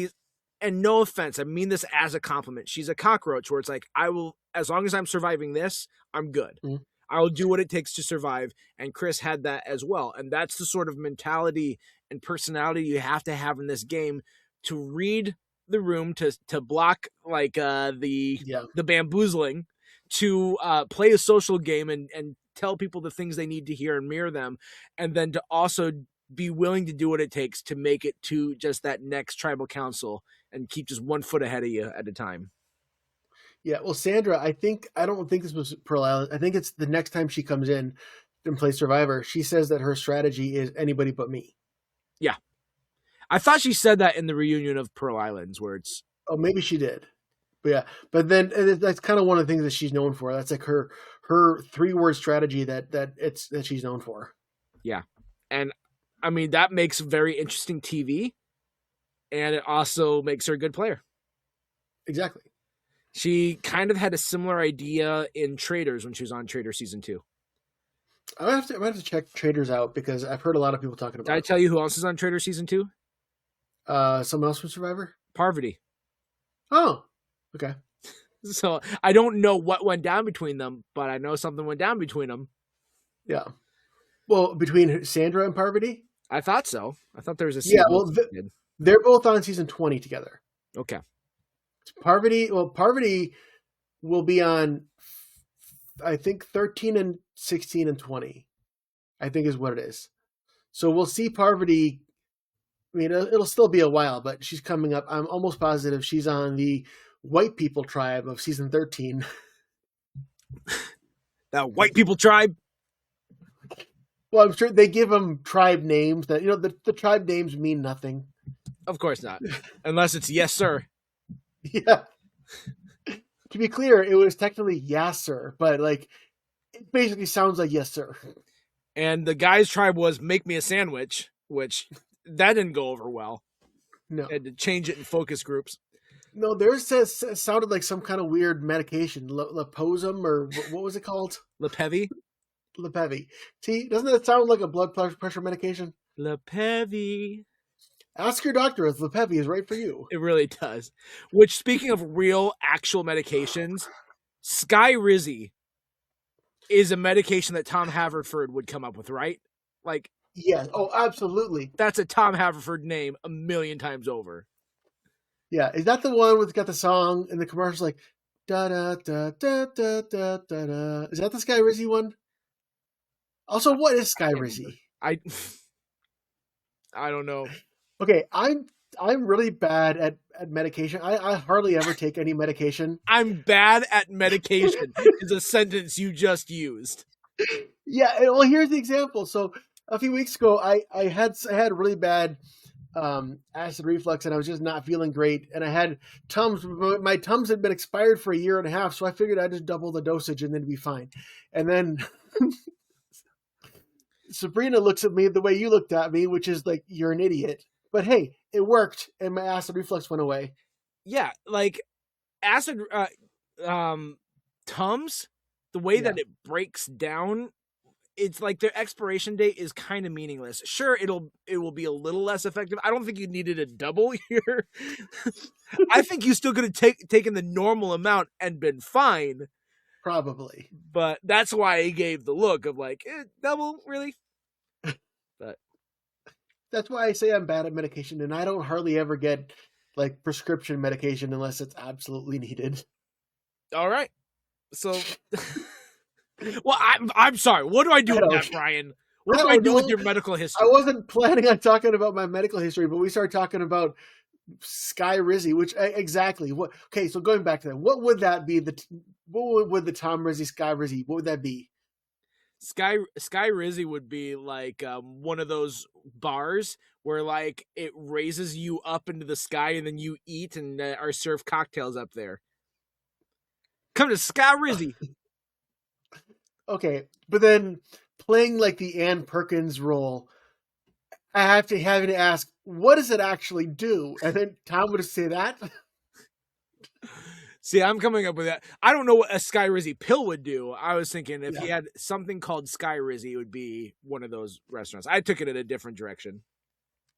and no offense, I mean this as a compliment, she's a cockroach where it's like, I will, as long as I'm surviving this, I'm good. Mm-hmm. I will do what it takes to survive. And Chris had that as well. And that's the sort of mentality and personality you have to have in this game to read the room, to block like Yeah. the bamboozling, to play a social game and tell people the things they need to hear and mirror them, and then to also be willing to do what it takes to make it to just that next tribal council and keep just 1 foot ahead of you at a time. Yeah, well, Sandra, I don't think this was Pearl Island. I think it's the next time she comes in and plays Survivor. She says that her strategy is anybody but me. Yeah. I thought she said that in the reunion of Pearl Islands, where it's. Oh, maybe she did. But yeah, but then that's kind of one of the things that she's known for. That's like her 3-word strategy that she's known for. Yeah. And I mean, that makes very interesting TV, and it also makes her a good player. Exactly. She kind of had a similar idea in Traders when she was on Trader Season 2. I might have to check Traders out because I've heard a lot of people talking about Did I tell you who else is on Trader Season 2? Someone else from Survivor? Parvati. Oh, okay. So I don't know what went down between them, but I know something went down between them. Yeah. Well, between Sandra and Parvati? I thought so. I thought there was a season. Yeah, well, they're both on season 20 together. Okay. Parvati will be on, I think, 13 and 16 and 20, I think is what it is. So we'll see Parvati. I mean, it'll still be a while, but she's coming up. I'm almost positive she's on the white people tribe of season 13. That white people tribe? Well, I'm sure they give them tribe names that, the tribe names mean nothing. Of course not. Unless it's yes, sir. Yeah. To be clear, it was technically yes, sir, but like it basically sounds like yes, sir. And the guy's tribe was make me a sandwich, which that didn't go over well. No. Had to change it in focus groups. No, theirs sounded like some kind of weird medication, Leposum, or what was it called? Lepevi? Lepevi. See, doesn't that sound like a blood pressure medication? Lepevi. Ask your doctor if Lepevi is right for you. It really does. Which, speaking of real, actual medications, Skyrizi is a medication that Tom Haverford would come up with, right? Like, yes. Oh, absolutely. That's a Tom Haverford name 1,000,000 times over. Yeah, is that the one with got the song in the commercials like da da da da da da da da? Is that the Skyrizi one? Also, what is Skyrizi? I don't know. Okay, I'm really bad at medication. I hardly ever take any medication. I'm bad at medication is a sentence you just used. Yeah, well, here's the example. So a few weeks ago, I had really bad acid reflux, and I was just not feeling great. And I had Tums. My Tums had been expired for 1.5 years, so I figured I'd just double the dosage and then be fine. And then Sabrina looks at me the way you looked at me, which is like, you're an idiot. But hey, it worked, and my acid reflux went away. Yeah, like acid Tums, the way that it breaks down, it's like their expiration date is kind of meaningless. Sure, it will be a little less effective. I don't think you needed a double here. I think you still could have taken the normal amount and been fine. Probably. But that's why he gave the look of like, double, really? But that's why I say I'm bad at medication, and I don't hardly ever get like prescription medication unless it's absolutely needed. All right. So, well, I'm sorry. What do I do with that, Brian? What do I do with your medical history? I wasn't planning on talking about my medical history, but we started talking about Skyrizi, which exactly what? Okay, so going back to that, what would that be? What would the Tom Rizzi Skyrizi? What would that be? Skyrizi would be like one of those bars where like it raises you up into the sky and then you eat and are served cocktails up there. Come to Skyrizi. Okay, but then playing like the Ann Perkins role, I have to ask, what does it actually do? And then Tom would say that. See, I'm coming up with that. I don't know what a Skyrizi pill would do. I was thinking if he had something called Skyrizi, it would be one of those restaurants. I took it in a different direction.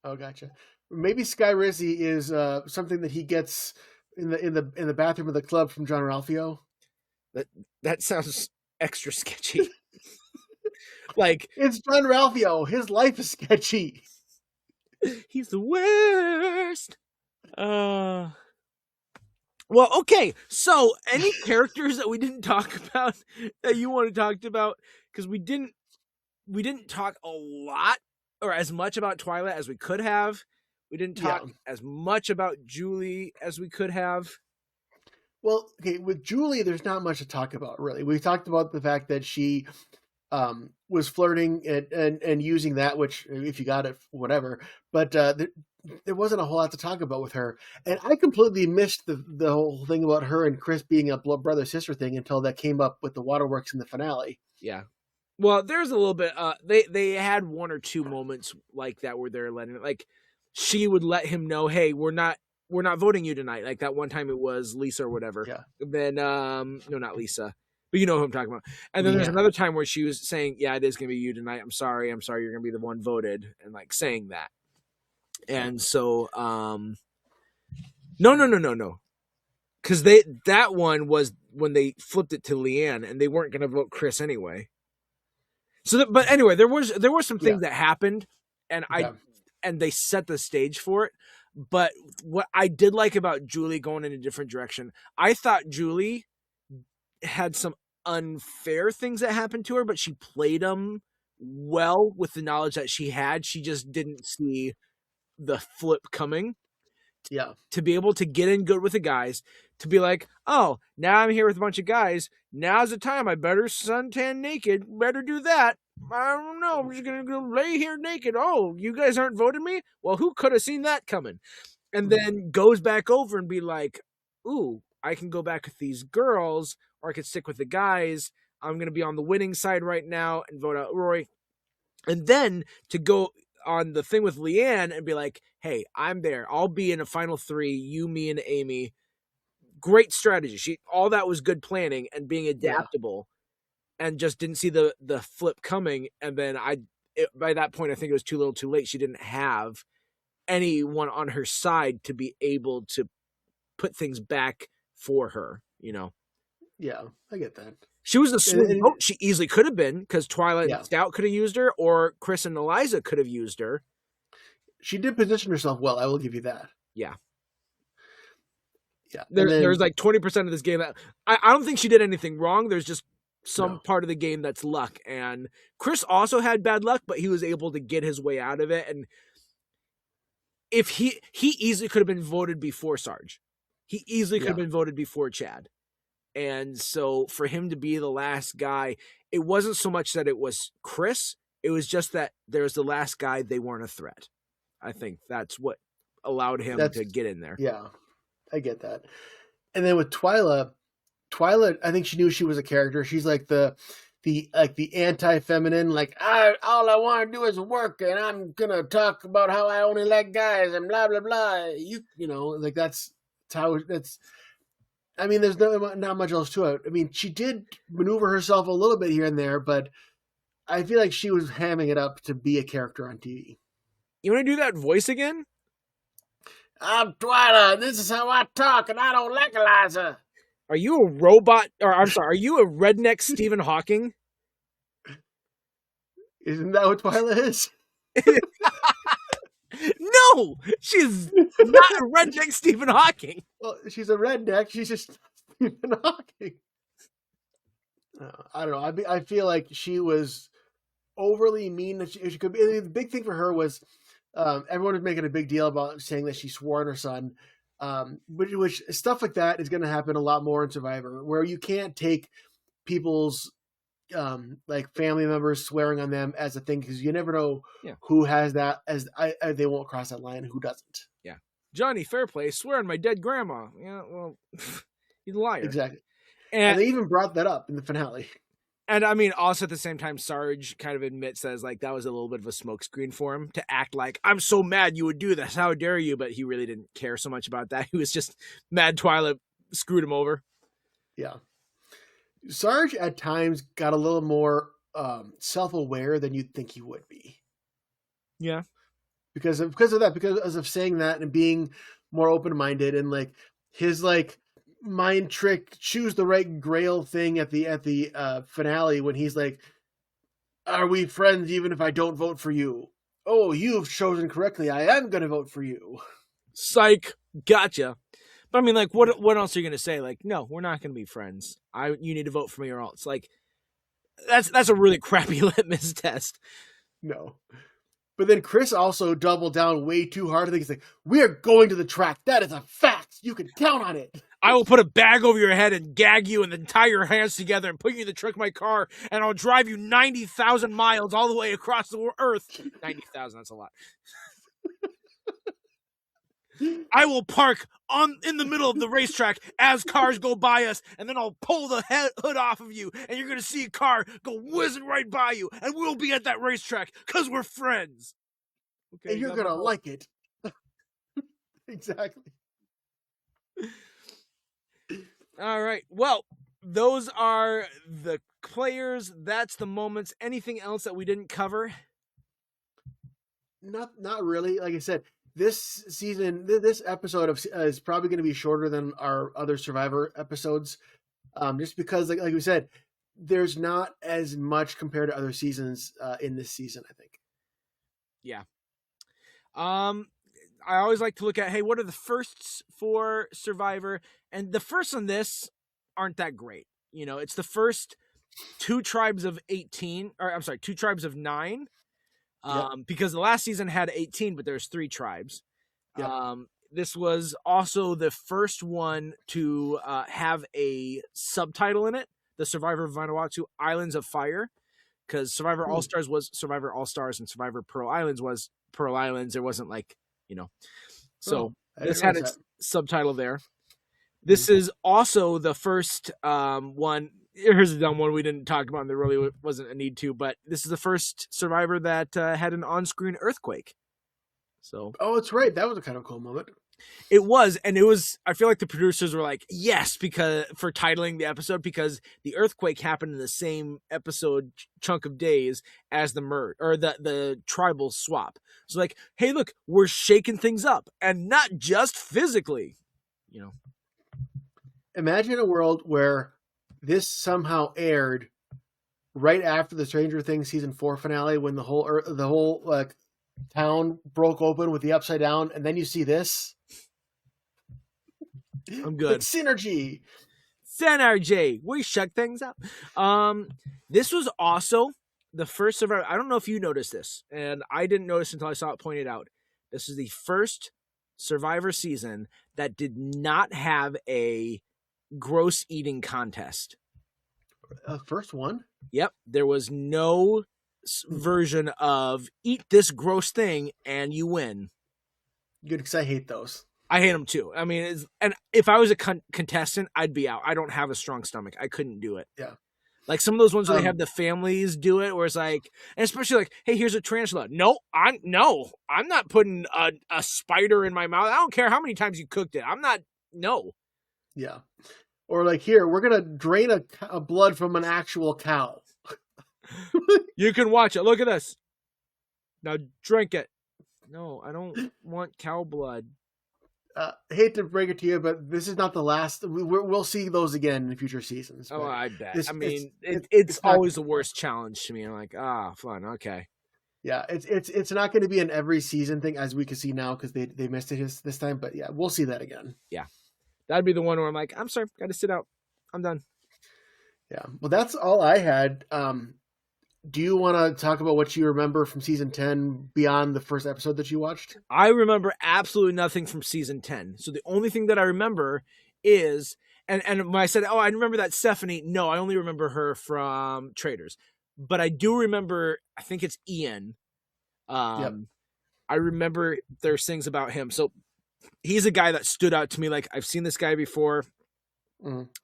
Oh, gotcha. Maybe Skyrizi is something that he gets in the bathroom of the club from John Ralphio. That sounds extra sketchy. Like, it's John Ralphio. His life is sketchy. He's the worst. Well, okay. So, any characters that we didn't talk about that you want to talk about? Because we didn't talk a lot or as much about Twyla as we could have. We didn't talk Yeah. as much about Julie as we could have. Well, okay, with Julie, there's not much to talk about, really. We talked about the fact that she was flirting and using that, which if you got it, whatever. But there wasn't a whole lot to talk about with her. And I completely missed the whole thing about her and Chris being a brother-sister thing until that came up with the waterworks in the finale. Yeah. Well, there's a little bit. They had one or two moments like that where they're letting, like, she would let him know, hey, we're not voting you tonight. Like that one time it was Lisa or whatever. Yeah. Then no, not Lisa, but you know who I'm talking about. And then there's another time where she was saying, yeah, it is gonna be you tonight. I'm sorry, you're gonna be the one voted, and like saying that. And so no. Because that one was when they flipped it to Leanne, and they weren't going to vote Chris anyway. So, but anyway, there were some things that happened, and and they set the stage for it. But what I did like about Julie going in a different direction, I thought Julie had some unfair things that happened to her, but she played them well with the knowledge that she had. She just didn't see the flip coming. Yeah. To be able to get in good with the guys, to be like, oh, now I'm here with a bunch of guys. Now's the time. I better suntan naked. Better do that. I don't know. I'm just going to go lay here naked. Oh, you guys aren't voting me? Well, who could have seen that coming? And then goes back over and be like, ooh, I can go back with these girls, or I could stick with the guys. I'm going to be on the winning side right now and vote out Roy. And then to go on the thing with Leanne and be like, hey, I'm there. I'll be in a final three. You, me, and Amy. Great strategy. All that was good planning and being adaptable, and just didn't see the flip coming. And then by that point, I think it was too little too late. She didn't have anyone on her side to be able to put things back for her, you know? Yeah, I get that. She was a swing vote. She easily could have been, because Twyla and Stout could have used her, or Chris and Eliza could have used her. She did position herself well. I will give you that. Yeah. Yeah. There's like 20% of this game that I don't think she did anything wrong. There's just some part of the game that's luck. And Chris also had bad luck, but he was able to get his way out of it. And if he easily could have been voted before Sarge. He easily could have been voted before Chad. And so for him to be the last guy, it wasn't so much that it was Chris. It was just that there's the last guy. They weren't a threat. I think that's what allowed him to get in there. Yeah, I get that. And then with Twyla, I think she knew she was a character. She's like the anti-feminine, like, all I want to do is work, and I'm gonna talk about how I only like guys and blah blah blah. You know, like that's how that's. I mean, there's not much else to it. I mean, she did maneuver herself a little bit here and there, but I feel like she was hamming it up to be a character on TV. You want to do that voice again? I'm Twyla. This is how I talk, and I don't like Eliza. Are you a robot? Or I'm sorry, are you a redneck Stephen Hawking? Isn't that what Twyla is? No, she's not a redneck Stephen Hawking. Well, she's a redneck. She's just Stephen Hawking. I don't know. I feel like she was overly mean. She could be. The big thing for her was everyone was making a big deal about saying that she swore on her son. Which stuff like that is going to happen a lot more in Survivor, where you can't take people's like family members swearing on them as a thing, because you never know who has that as they won't cross that line and who doesn't. Yeah, Johnny Fairplay swear on my dead grandma. Yeah, well, he's a liar. Exactly, and they even brought that up in the finale. And I mean, also at the same time, Sarge kind of admits that like that was a little bit of a smokescreen for him to act like, I'm so mad you would do this. How dare you? But he really didn't care so much about that. He was just mad Twyla screwed him over. Yeah. Sarge at times got a little more self-aware than you'd think he would be. Yeah. Because of that, because of saying that and being more open-minded, and like his like mind trick, choose the right grail thing at the finale when he's like, are we friends even if I don't vote for you? Oh, you've chosen correctly. I am going to vote for you. Psych. Gotcha. But I mean, like, what else are you going to say? Like, no, we're not going to be friends. You need to vote for me or else. Like, that's a really crappy litmus test. No. But then Chris also doubled down way too hard. I think he's like, "We are going to the track. That is a fact. You can count on it." I will put a bag over your head and gag you and then tie your hands together and put you in the trunk of my car, and I'll drive you 90,000 miles all the way across the earth. 90,000, that's a lot. I will park in the middle of the racetrack as cars go by us, and then I'll pull the hood off of you, and you're going to see a car go whizzing right by you, and we'll be at that racetrack because we're friends. Okay, and you're going to like it. Exactly. All right. Well, those are the players. That's the moments. Anything else that we didn't cover? Not really. Like I said, this season, this episode is probably going to be shorter than our other Survivor episodes, just because, like we said, there's not as much compared to other seasons in this season, I think. Yeah. I always like to look at, hey, what are the firsts for Survivor? And the firsts on this aren't that great. You know, it's the first 2 tribes of 18, or I'm sorry, 2 tribes of 9. Because the last season had 18, but there's 3 tribes. Yep. This was also the first one to have a subtitle in it, the Survivor Vanuatu Islands of Fire, because Survivor All-Stars was Survivor All-Stars and Survivor Pearl Islands was Pearl Islands. There wasn't like, you know. So this had its subtitle there. This is also the first one. Here's a dumb one we didn't talk about, and there really wasn't a need to, but this is the first Survivor that had an on-screen earthquake. So, it's right. That was a kind of cool moment. It was, and it was. I feel like the producers were like, "Yes," because for titling the episode, because the earthquake happened in the same episode chunk of days as the merge or the tribal swap. So, like, hey, look, we're shaking things up, and not just physically. You know, imagine a world where this somehow aired right after the Stranger Things season 4 finale, when the whole like town broke open with the upside down, and then you see this. I'm good. It's synergy. We shut things up. This was also the first Survivor. I don't know if you noticed this, and I didn't notice until I saw it pointed out. This is the first Survivor season that did not have a gross eating contest. First one? Yep. There was no version of eat this gross thing and you win. Good, because I hate those. I hate them too. I mean, and if I was a contestant, I'd be out. I don't have a strong stomach. I couldn't do it. Yeah. Like some of those ones where they have the families do it, where it's like, and especially like, hey, here's a tarantula. No, I'm not putting a spider in my mouth. I don't care how many times you cooked it. I'm not. No. Yeah. Or like, here, we're gonna drain a blood from an actual cow. You can watch it. Look at this. Now drink it. No, I don't want cow blood. I hate to break it to you, but this is not the last. We'll see those again in future seasons. Oh, I bet. It's always the worst challenge to me. I'm like, fun. Okay. Yeah, it's not going to be an every season thing, as we can see now, because they missed it this time. But yeah, we'll see that again. Yeah, that'd be the one where I'm like, I'm sorry, got to sit out. I'm done. Yeah. Well, that's all I had. Do you want to talk about what you remember from season 10 beyond the first episode that you watched? I remember absolutely nothing from season 10. So the only thing that I remember is, and when I said, I remember that Stephanie, no, I only remember her from Traders. But I do remember, I think it's Ian. Yep. I remember there's things about him. So he's a guy that stood out to me. Like, I've seen this guy before.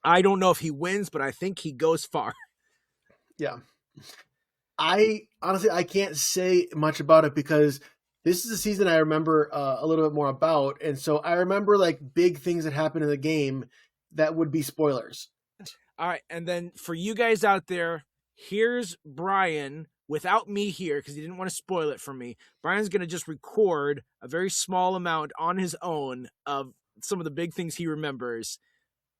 I don't know if he wins, but I think he goes far. Yeah. I can't say much about it because this is a season I remember a little bit more about. And so I remember like big things that happened in the game that would be spoilers. All right. And then for you guys out there, here's Brian without me here because he didn't want to spoil it for me. Brian's going to just record a very small amount on his own of some of the big things he remembers.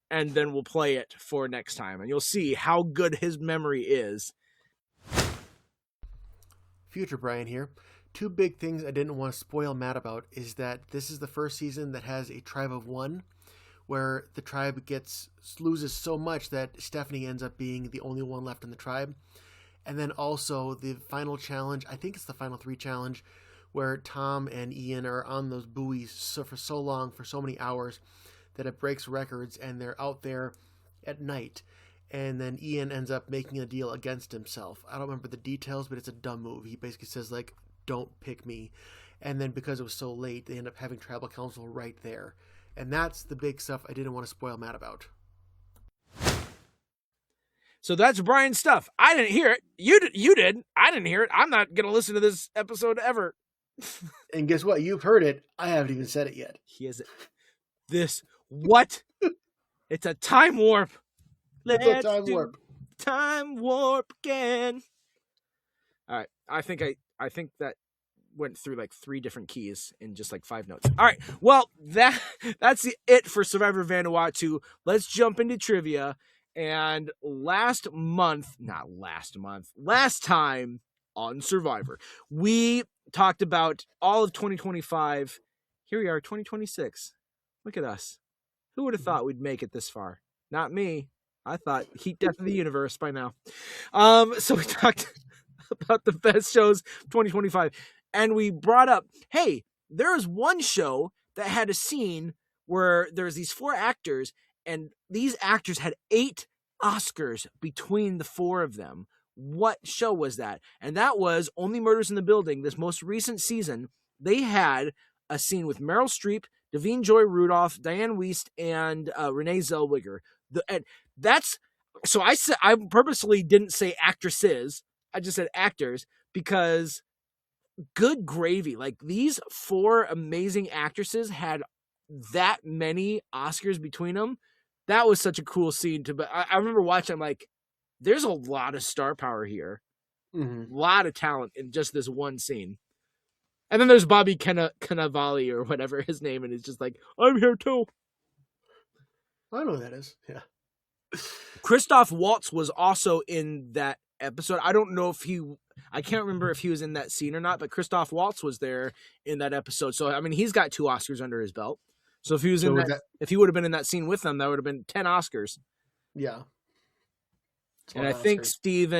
And then we'll play it for next time. And you'll see how good his memory is. Future Brian here. 2 big things I didn't want to spoil Matt about is that this is the first season that has a tribe of 1, where the tribe loses so much that Stephanie ends up being the only one left in the tribe. And then also the final challenge, I think it's the final 3 challenge, where Tom and Ian are on those buoys for so long, for so many hours, that it breaks records, and they're out there at night. And then Ian ends up making a deal against himself. I don't remember the details, but it's a dumb move. He basically says, like, don't pick me. And then because it was so late, they end up having tribal council right there. And that's the big stuff I didn't want to spoil Matt about. So that's Brian's stuff. I didn't hear it. You did. I didn't hear it. I'm not going to listen to this episode ever. And guess what? You've heard it. I haven't even said it yet. He is this. What? It's a time warp. It's a time warp. Time warp again. All right. I think that went through like 3 different keys in just like 5 notes. All right. Well, that's it for Survivor Vanuatu. Let's jump into trivia. And last time on Survivor, we talked about all of 2025. Here we are, 2026. Look at us. Who would have thought we'd make it this far? Not me. I thought Heat Death of the Universe by now. So we talked about the best shows 2025. And we brought up, hey, there was one show that had a scene where there's these 4 actors, and these actors had 8 Oscars between the 4 of them. What show was that? And that was Only Murders in the Building. This most recent season, they had a scene with Meryl Streep, Davine Joy Rudolph, Diane Wiest, and Renee Zellweger. So I purposely didn't say actresses. I just said actors, because good gravy. Like, these 4 amazing actresses had that many Oscars between them. That was such a cool scene but I remember watching, I'm like, there's a lot of star power here. Mm-hmm. A lot of talent in just this one scene. And then there's Bobby Cannavale or whatever his name, and he's just like, I'm here too. I don't know who that is. Yeah. Christoph Waltz was also in that episode. I don't know if I can't remember if he was in that scene or not, but Christoph Waltz was there in that episode. So, I mean, he's got 2 Oscars under his belt. So if he was if he would have been in that scene with them, that would have been 10 Oscars. Yeah. And I think Steve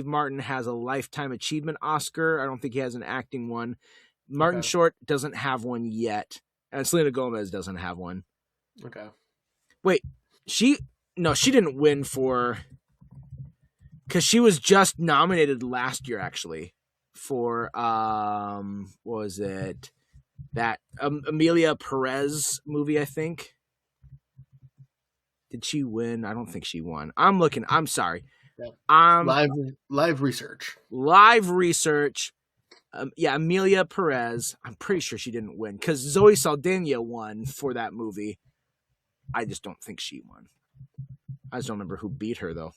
Martin has a Lifetime Achievement Oscar. I don't think he has an acting one. Martin Short doesn't have one yet. And Selena Gomez doesn't have one. Okay. Wait, she didn't win because she was just nominated last year, actually, for, what was it? That Amelia Perez movie, I think. Did she win? I don't think she won. I'm looking. I'm sorry. Yeah. Live research. Live research. Yeah, Amelia Perez. I'm pretty sure she didn't win because Zoe Saldana won for that movie. I just don't think she won. I just don't remember who beat her, though.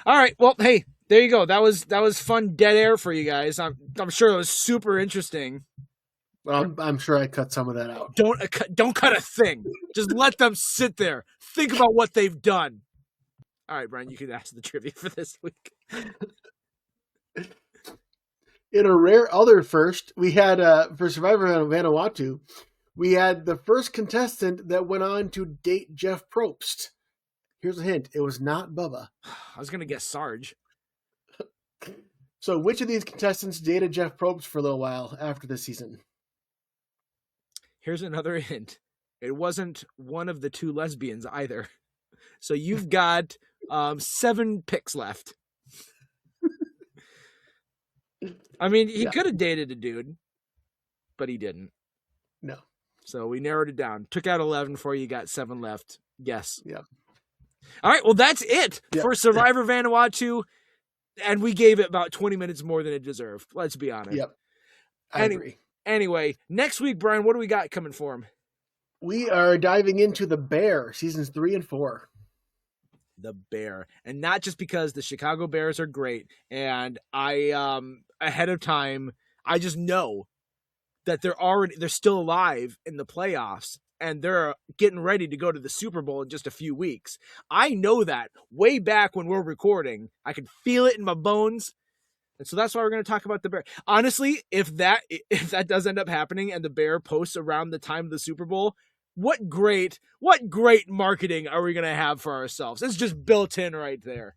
All right. Well, hey, there you go. That was fun dead air for you guys. I'm sure it was super interesting. Well, I'm sure I cut some of that out. Don't cut a thing. Just let them sit there. Think about what they've done. All right, Brian, you can ask the trivia for this week. In a rare other first, we had for Survivor Vanuatu, we had the first contestant that went on to date Jeff Probst. Here's a hint. It was not Bubba. I was going to guess Sarge. So which of these contestants dated Jeff Probst for a little while after the season? Here's another hint. It wasn't one of the 2 lesbians either. So you've got 7 picks left. I mean, he could have dated a dude, but he didn't. No. So we narrowed it down. Took out 11 for you. Got 7 left. Yes. Yeah. All right. Well, that's it for Survivor Vanuatu. And we gave it about 20 minutes more than it deserved. Let's be honest. Yep. I agree. Anyway, next week, Brian, what do we got coming for him? We are diving into The Bear, seasons 3 and 4. The Bear. And not just because the Chicago Bears are great. And I, ahead of time, I just know that they're still alive in the playoffs. And they're getting ready to go to the Super Bowl in just a few weeks. I know that way back when we're recording. I can feel it in my bones. And so that's why we're going to talk about the Bear. Honestly, if that does end up happening and the Bear posts around the time of the Super Bowl, what great marketing are we going to have for ourselves? It's just built in right there.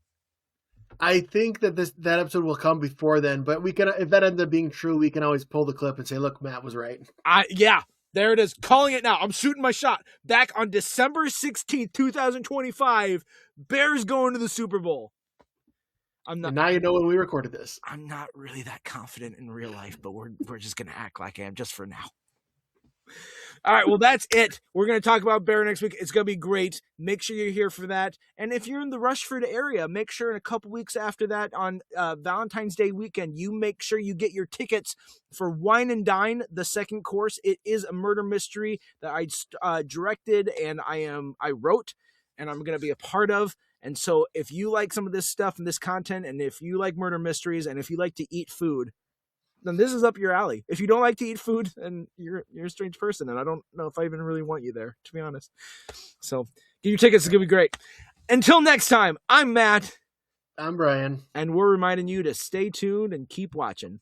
I think that that episode will come before then, but we can, if that ends up being true, we can always pull the clip and say, "Look, Matt was right." Yeah, there it is. Calling it now. I'm shooting my shot. Back on December 16th, 2025, Bears going to the Super Bowl. And now you know when we recorded this. I'm not really that confident in real life, but we're just gonna act like I am just for now. All right, well, that's it. We're going to talk about Bear next week. It's going to be great. Make sure you're here for that. And if you're in the Rushford area, make sure in a couple weeks after that on Valentine's Day weekend, you make sure you get your tickets for Wine and Dine, the second course. It is a murder mystery that I directed and I wrote and I'm going to be a part of. And so if you like some of this stuff and this content, and if you like murder mysteries, and if you like to eat food, then this is up your alley. If you don't like to eat food, then you're a strange person, and I don't know if I even really want you there, to be honest. So get your tickets. It's going to be great. Until next time, I'm Matt. I'm Brian. And we're reminding you to stay tuned and keep watching.